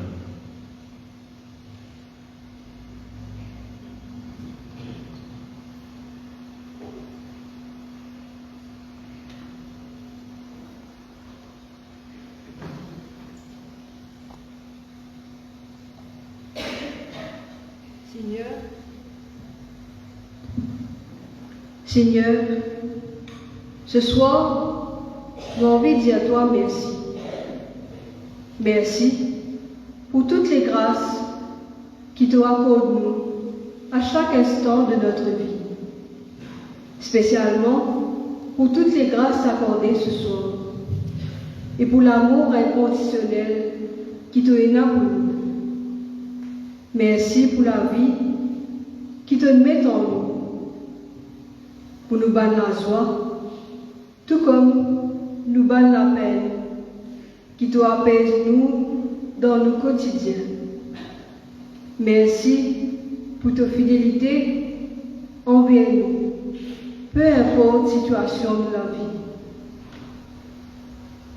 Seigneur, ce soir, j'ai envie de dire à toi merci. Merci pour toutes les grâces qui te accordent nous à chaque instant de notre vie. Spécialement pour toutes les grâces accordées ce soir et pour l'amour inconditionnel qui te éname pour nous. Merci pour la vie qui te met en nous, pour nous banner la joie, tout comme nous banner la peine qui te apaise nous dans nos quotidiens. Merci pour ta fidélité envers nous, peu importe la situation de la vie.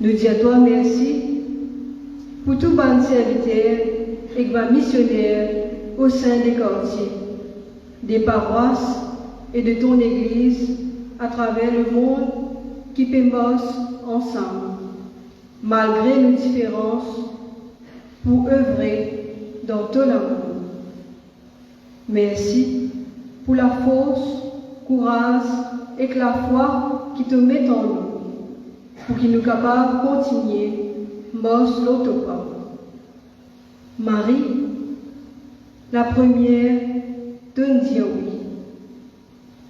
Nous disons à toi merci pour tout bon serviteur et missionnaire au sein des quartiers, des paroisses et de ton Église à travers le monde qui pémosse ensemble, malgré nos différences, pour œuvrer dans ton amour. Merci pour la force, courage et la foi qui te met en nous, pour qu'il nous capable de continuer, mos l'autopas. Marie, la première, de nous dire oui,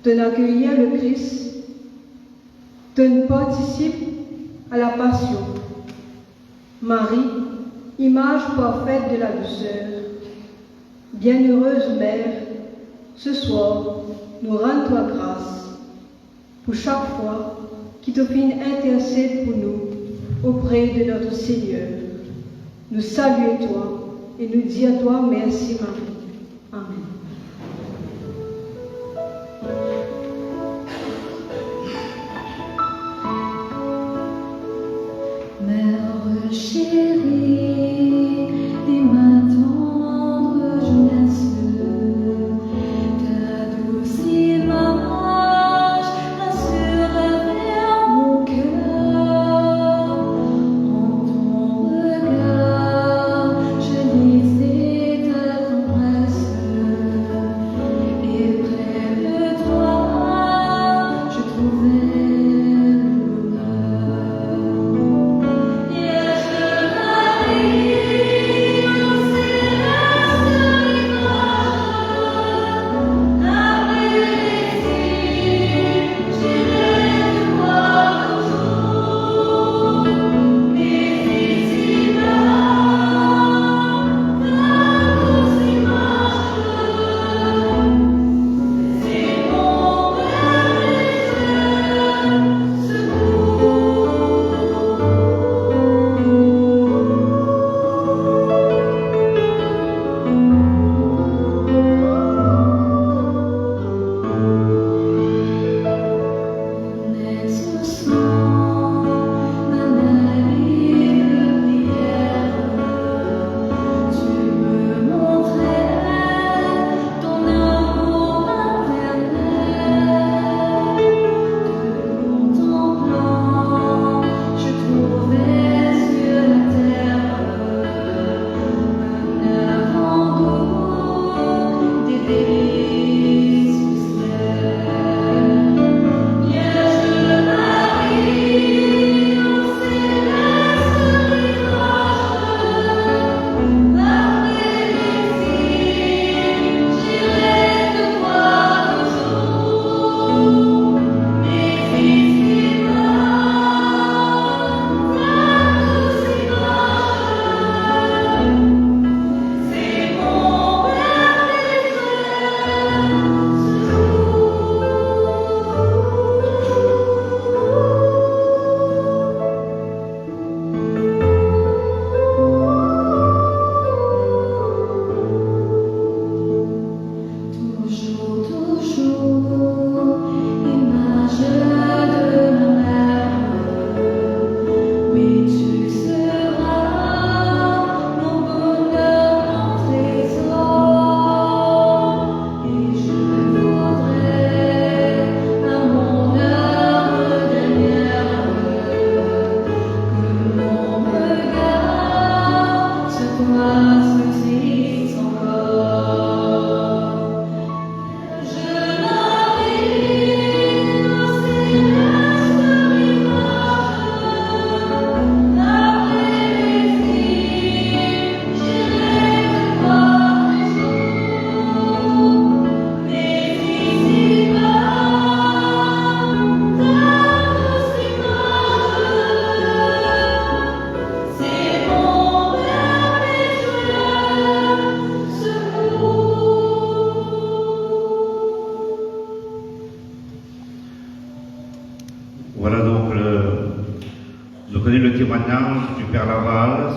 de accueillir le Christ, de participer à la passion. Marie, image parfaite de la douceur, bienheureuse mère, ce soir, nous rendons toi grâce pour chaque fois qui te fait intercède pour nous auprès de notre Seigneur. Nous saluons toi et nous disons à toi merci Marie. Amen. Mère chérie, et ma tendre jeunesse, ta douce image rassure vers mon cœur,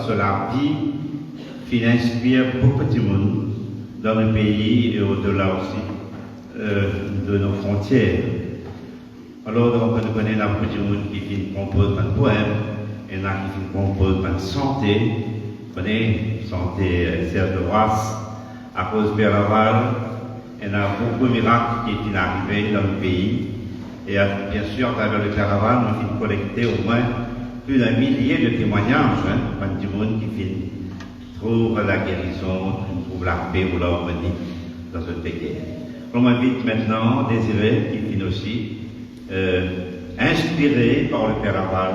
sur la vie qui inspire beaucoup de monde dans le pays et au-delà aussi de nos frontières. Alors, donc, on connaît la beaucoup de monde qui compose un poème, et il y en a qui compose une santé, vous connaissez, santé Serge de race, à cause de Père Laval, il y a beaucoup de miracles qui sont arrivés dans le pays. Et bien sûr, à travers le Père Laval, nous avons collecté au moins plus d'un millier de témoignages, du monde qui trouve la guérison, qui trouve la paix ou l'harmonie dans ce pays. On m'invite maintenant Désiré, qui finit aussi inspiré par le Père Laval,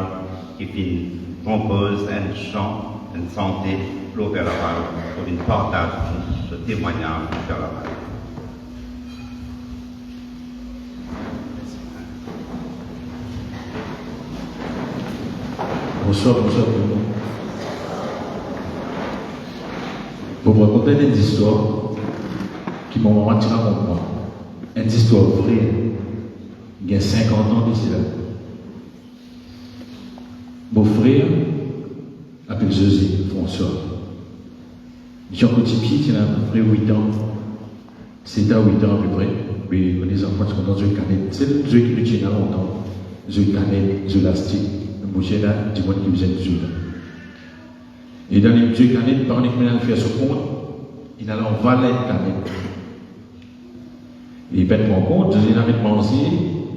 qui compose un chant, une santé pour le Père Laval, pour une partage ce témoignage du Père Laval. Bonsoir tout le monde. Pour vous raconter des histoires qui m'ont attiré à moi. Une histoire vraie, il y a 50 ans d'ici là. Mon frère, appelé José François, Jean Cotipier, il a à peu près 8 ans. C'était à 8 ans à peu près. Mais les enfants sont dans une canette. C'est le jeu qui me tient longtemps. Jeu canette, jeu élastique. Boucher là, du monde qui faisait du là. Et dans les jeux canettes, par exemple, il fait ce compte, il allait en valet canette. Et il fait mon compte, il avait mangé,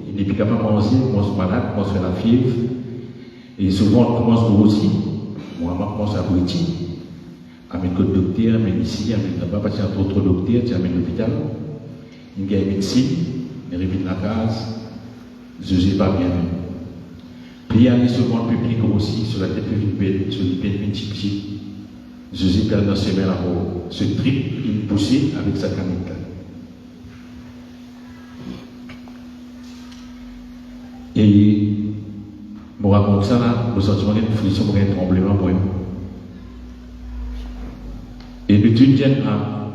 il n'est plus capable de manger, il commence malade, il commence à faire la fièvre. Et souvent, il commence aussi. Moi, je commence à abrutir. Amène le docteur, amène ici, amène là-bas, parce qu'il y a trop de docteurs, tu amènes l'hôpital. Il gagne médecine, il revient de la case, je ne sais pas bien. Puis il y a souvent le public aussi, sur la tête de sur les peines multipliées. Jésus perd dans ses mains là-haut. Ce trip, il poussait avec sa canette. Et je me raconte ça là, le sentiment d'une frisson, un tremblement pour moi. Et le Tunisienne,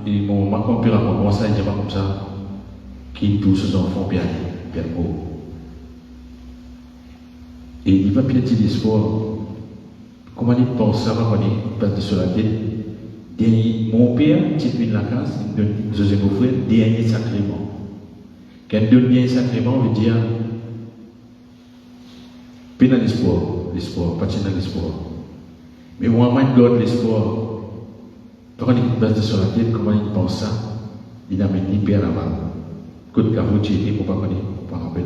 et mon compère raconte ça, il dit comme ça, qui touche aux enfants, bien beau. Et il va piétiner l'espoir. Comment il pense ça, quand il passe sur la tête. Mon père, petit de la case, il donne José mon frère, dernier sacrement. Quand il donne bien sacrement, veut dire, pas dans l'espoir, pas dans l'espoir. Mais moi, je garde l'espoir. Quand il passe sur la tête, comment il pense ça, il a mis Père Laval. Côte Cavoutier, il ne faut pas connaître, pas rappeler.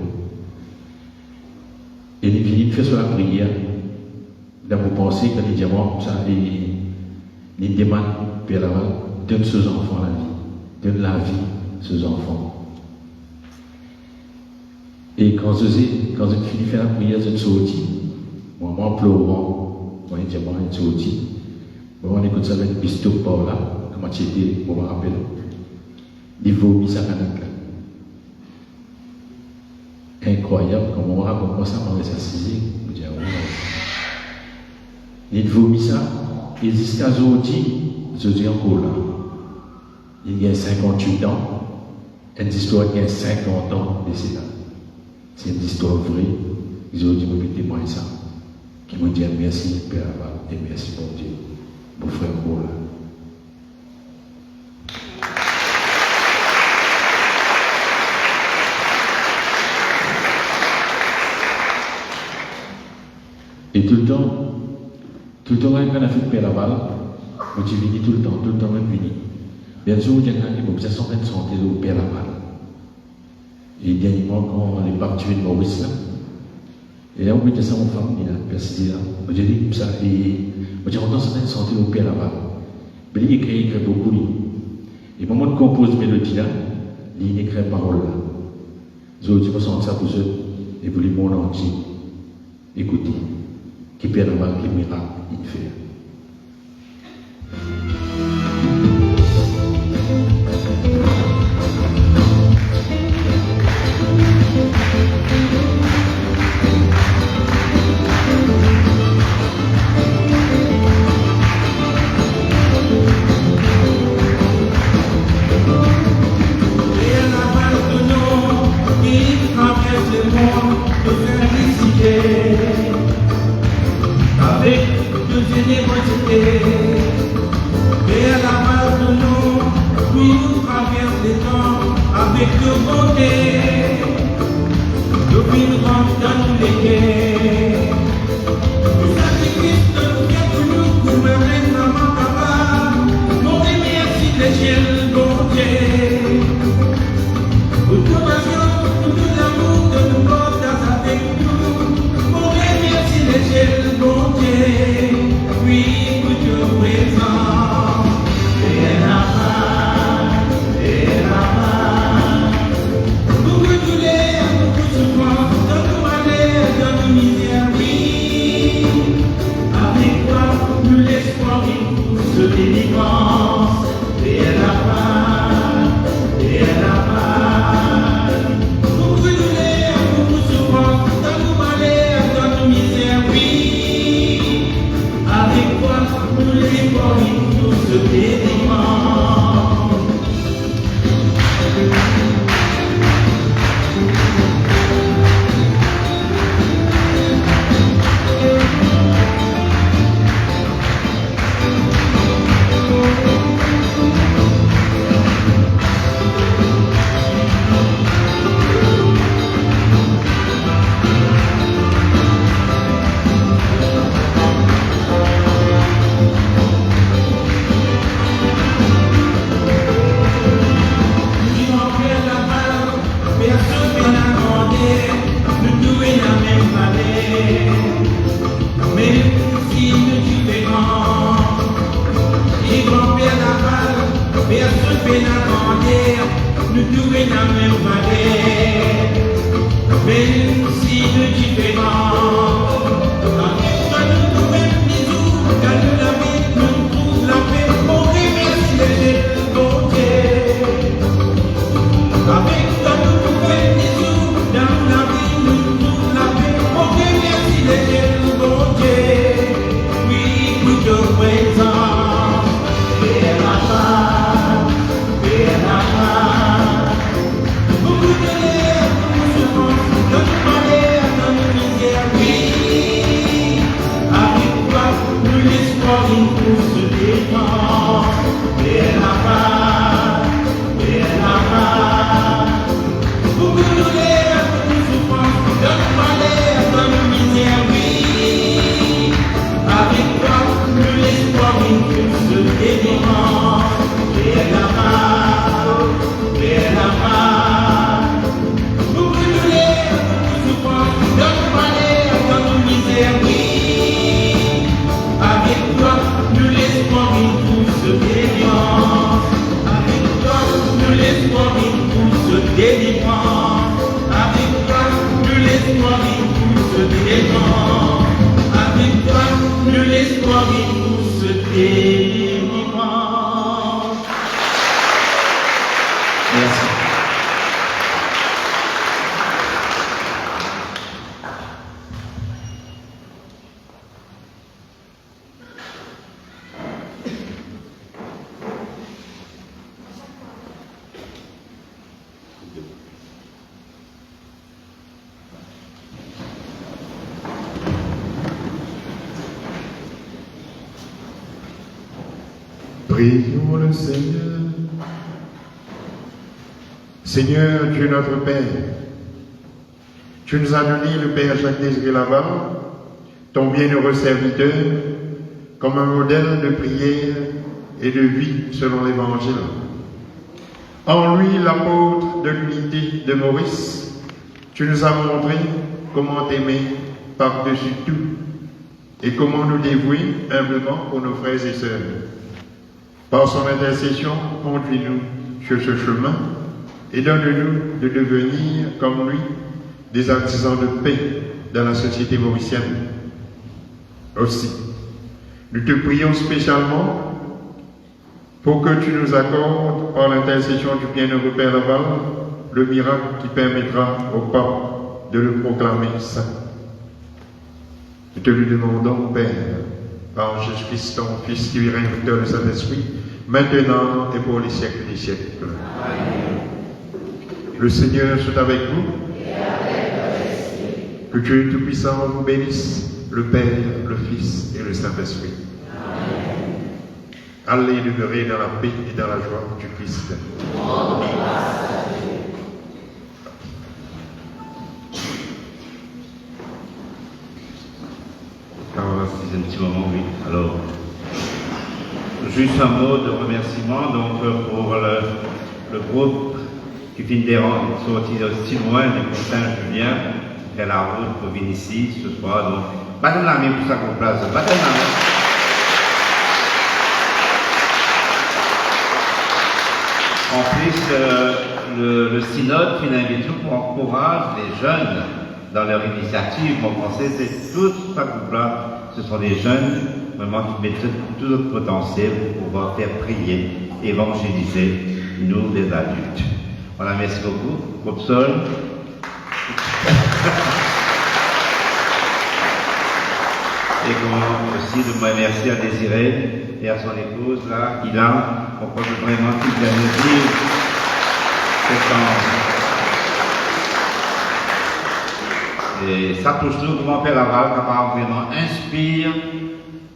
Et il fait sur la prière, dans vos pensées, quand il dit moi, ça, il demande, Père Laval, donne ses enfants la vie, donne la vie ses enfants. Et quand je finis de faire la prière, je suis sorti, moi, en pleurant, moi, il dit moi, je suis sorti. Bon, on écoute ça avec Bisto par là, comment tu étais, je me rappelle. Il vomit sa canette là. Incroyable, comment on raconte ça, on laisse assiser. Je dis, ouais. Il vomit ça, et jusqu'à aujourd'hui, je dis encore là. Il y a 58 ans, une histoire qui a 50 ans de cela. C'est une histoire vraie. Ils ont dit, moi, témoigne ça. Qui m'ont dit, merci, Père Laval, et merci, mon Dieu, mon frère Paul. Et tout le temps, quand on a fait Père Laval, on dit vini tout le temps, même vini. Bien sûr, il y a quelqu'un qui m'a dit, ça s'en fait de santé au Père Laval. Et dernièrement, quand on est parti de Maurice, là, et là, on mettait ça en famille, là, persisté là. On dit ça, et on dit, on a certaine santé au Père Laval. Mais il écrit beaucoup, lui. Et au moment de composer la mélodie là, il écrit parole là. Je dis, on sent ça pour eux, et pour le monde entier. Écoutez. Qui Père Laval, qui miracle, il fait. Avec deux générosités Prions le Seigneur. Seigneur Dieu notre Père, tu nous as donné le Père Jacques-Désiré Laval, ton bienheureux serviteur, comme un modèle de prière et de vie selon l'Évangile. En lui, l'apôtre de l'unité de Maurice, tu nous as montré comment t'aimer par-dessus tout et comment nous dévouer humblement pour nos frères et sœurs. Par son intercession, conduis-nous sur ce chemin et donne-nous de devenir, comme lui, des artisans de paix dans la société mauricienne. Aussi, nous te prions spécialement pour que tu nous accordes, par l'intercession du bienheureux Père Laval, le miracle qui permettra au pape de le proclamer saint. Nous te lui demandons, Père, par Jésus-Christ, ton Fils qui règne auteur de Saint-Esprit, maintenant et pour les siècles des siècles. Amen. Le Seigneur soit avec vous. Et avec votre esprit. Que Dieu Tout-Puissant vous bénisse, le Père, le Fils et le Saint-Esprit. Amen. Allez demeurer dans la paix et dans la joie du Christ. Alors, c'est un petit moment, oui. Alors, Juste un mot de remerciement donc, pour le groupe qui finit de sortir aussi loin du Saint-Julien, qui fait la route pour venir ici ce soir. Donc, battez la main pour ça qu'on place. Battez la main. En plus, le synode finit tout pour encourager les jeunes dans leur initiative. Mon conseil, c'est tout ce groupe-là. Ce sont des jeunes vraiment qui mettent tout notre potentiel pour pouvoir faire prier, évangéliser nous les adultes. Voilà, merci beaucoup. Groupe Sol. Et aussi de me remercier à Désiré et à son épouse là, qui là, on peut vraiment tout bien nous dire ce temps. Et ça touche nous, comment Père Laval, capable vraiment inspire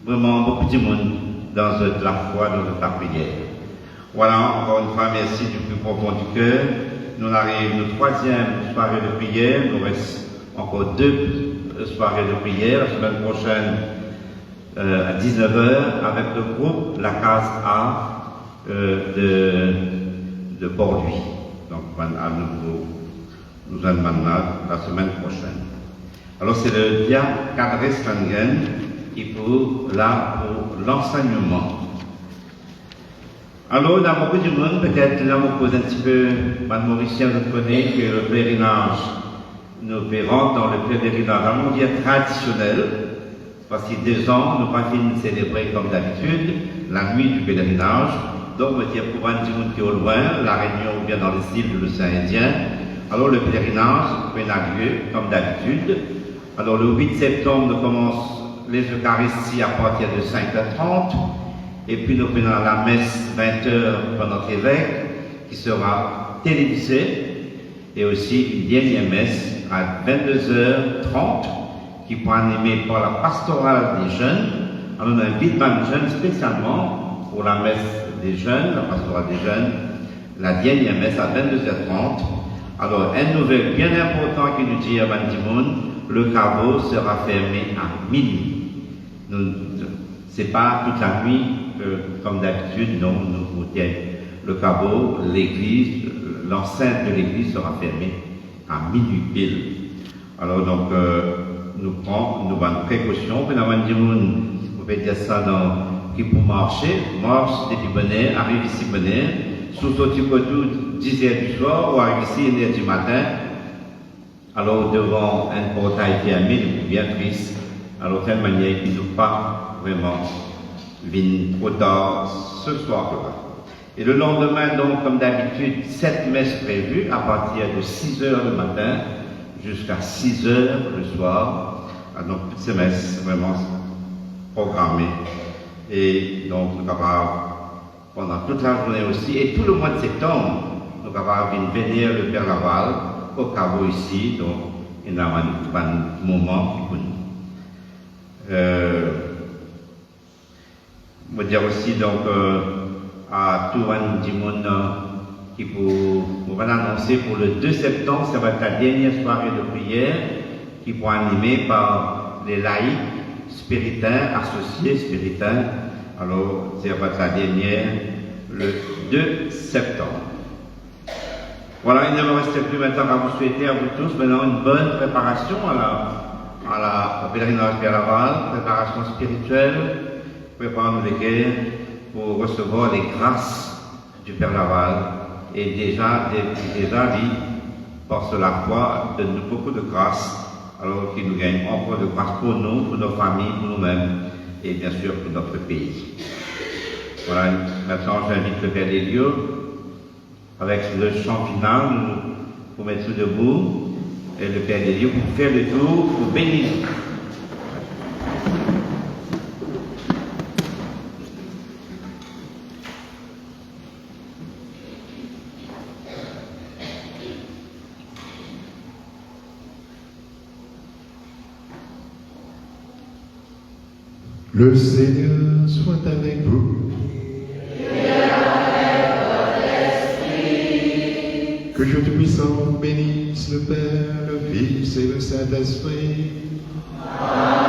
vraiment beaucoup de monde dans la foi, dans la prière. Voilà, encore une fois, merci du plus profond du cœur. Nous arrivons notre troisième soirée de prière. Il nous reste encore 2 soirées de prière. La semaine prochaine, à 19h, avec le groupe La Case A de Port-Louis. Donc, nous allons maintenant la semaine prochaine. Alors, c'est le diacre Cadré Slangen qui est là pour l'enseignement. Alors, dans beaucoup de monde, peut-être là, on pose un petit peu, Mme Mauricien, vous connaissez que le pèlerinage, nous verrons dans le pèlerinage, on va dire traditionnel, parce que 2 ans, nous pas fini de célébrer comme d'habitude la nuit du pèlerinage. Donc, on va dire pour un petit monde qui est au loin, la réunion ou bien dans les îles de l'océan Indien. Alors, le pèlerinage a lieu comme d'habitude. Alors, le 8 septembre, nous commençons les Eucharisties à partir de 5h30. Et puis nous prenons la messe 20h par notre évêque qui sera télévisée et aussi une dernière messe à 22h30 qui pourra animer par la pastorale des jeunes. Alors on invite même jeunes spécialement pour la messe des jeunes, la pastorale des jeunes, la dernière messe à 22h30. Alors une nouvelle bien importante qui nous dit à Bandimoun, le caveau sera fermé à minuit. C'est pas toute la nuit comme d'habitude, non, nous le caveau, l'église, l'enceinte de l'église sera fermée à minuit pile. Alors donc, nous prenons une précaution, puis vous pouvez dire ça qui pour marcher, marche depuis Bonnet, arrive ici Bonnet, sous sortir pour 10h du soir, ou arrive ici 1h du matin, alors devant un portail fermé, nous bien triste, alors de telle manière qu'ils n'ont pas vraiment viennent trop tard ce soir-là. Et le lendemain, donc, comme d'habitude, 7 messes prévues à partir de 6h le matin jusqu'à 6h le soir. Donc, toutes ces messes vraiment programmées. Et donc, nous sommes capables, pendant toute la journée aussi, et tout le mois de septembre, nous sommes capables de venir le Père Laval au caveau ici, donc, il y a un moment pour nous. Je veux dire aussi donc à tout le monde qui va annoncer pour le 2 septembre, ça va être la dernière soirée de prière qui va animer par les laïcs spiritains, associés spiritains. Alors, ça va être la dernière le 2 septembre. Voilà, il ne me reste plus maintenant à vous souhaiter à vous tous maintenant une bonne préparation au pèlerinage Père Laval, préparation spirituelle. Préparons-nous les guerres pour recevoir les grâces du Père Laval. Et déjà dit, par la foi, donne-nous beaucoup de grâces, alors qu'il nous gagne encore de grâce pour nous, pour nos familles, pour nous-mêmes, et bien sûr pour notre pays. Voilà, maintenant j'invite le Père Lélio, avec le chant final, pour mettre debout, et le Père Lélio pour faire le tour, pour bénir. Le Seigneur soit avec vous. Et avec votre esprit. Que Dieu Tout-Puissant bénisse le Père, le Fils et le Saint-Esprit. Amen.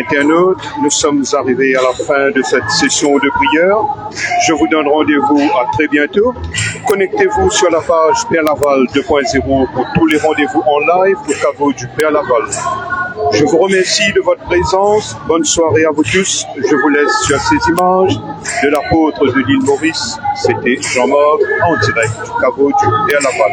internautes, nous sommes arrivés à la fin de cette session de prière. Je vous donne rendez-vous à très bientôt. Connectez-vous sur la page Père Laval 2.0 pour tous les rendez-vous en live au caveau du Père Laval. Je vous remercie de votre présence. Bonne soirée à vous tous. Je vous laisse sur ces images de l'apôtre de l'île Maurice. C'était Jean-Marc en direct du caveau du Père Laval.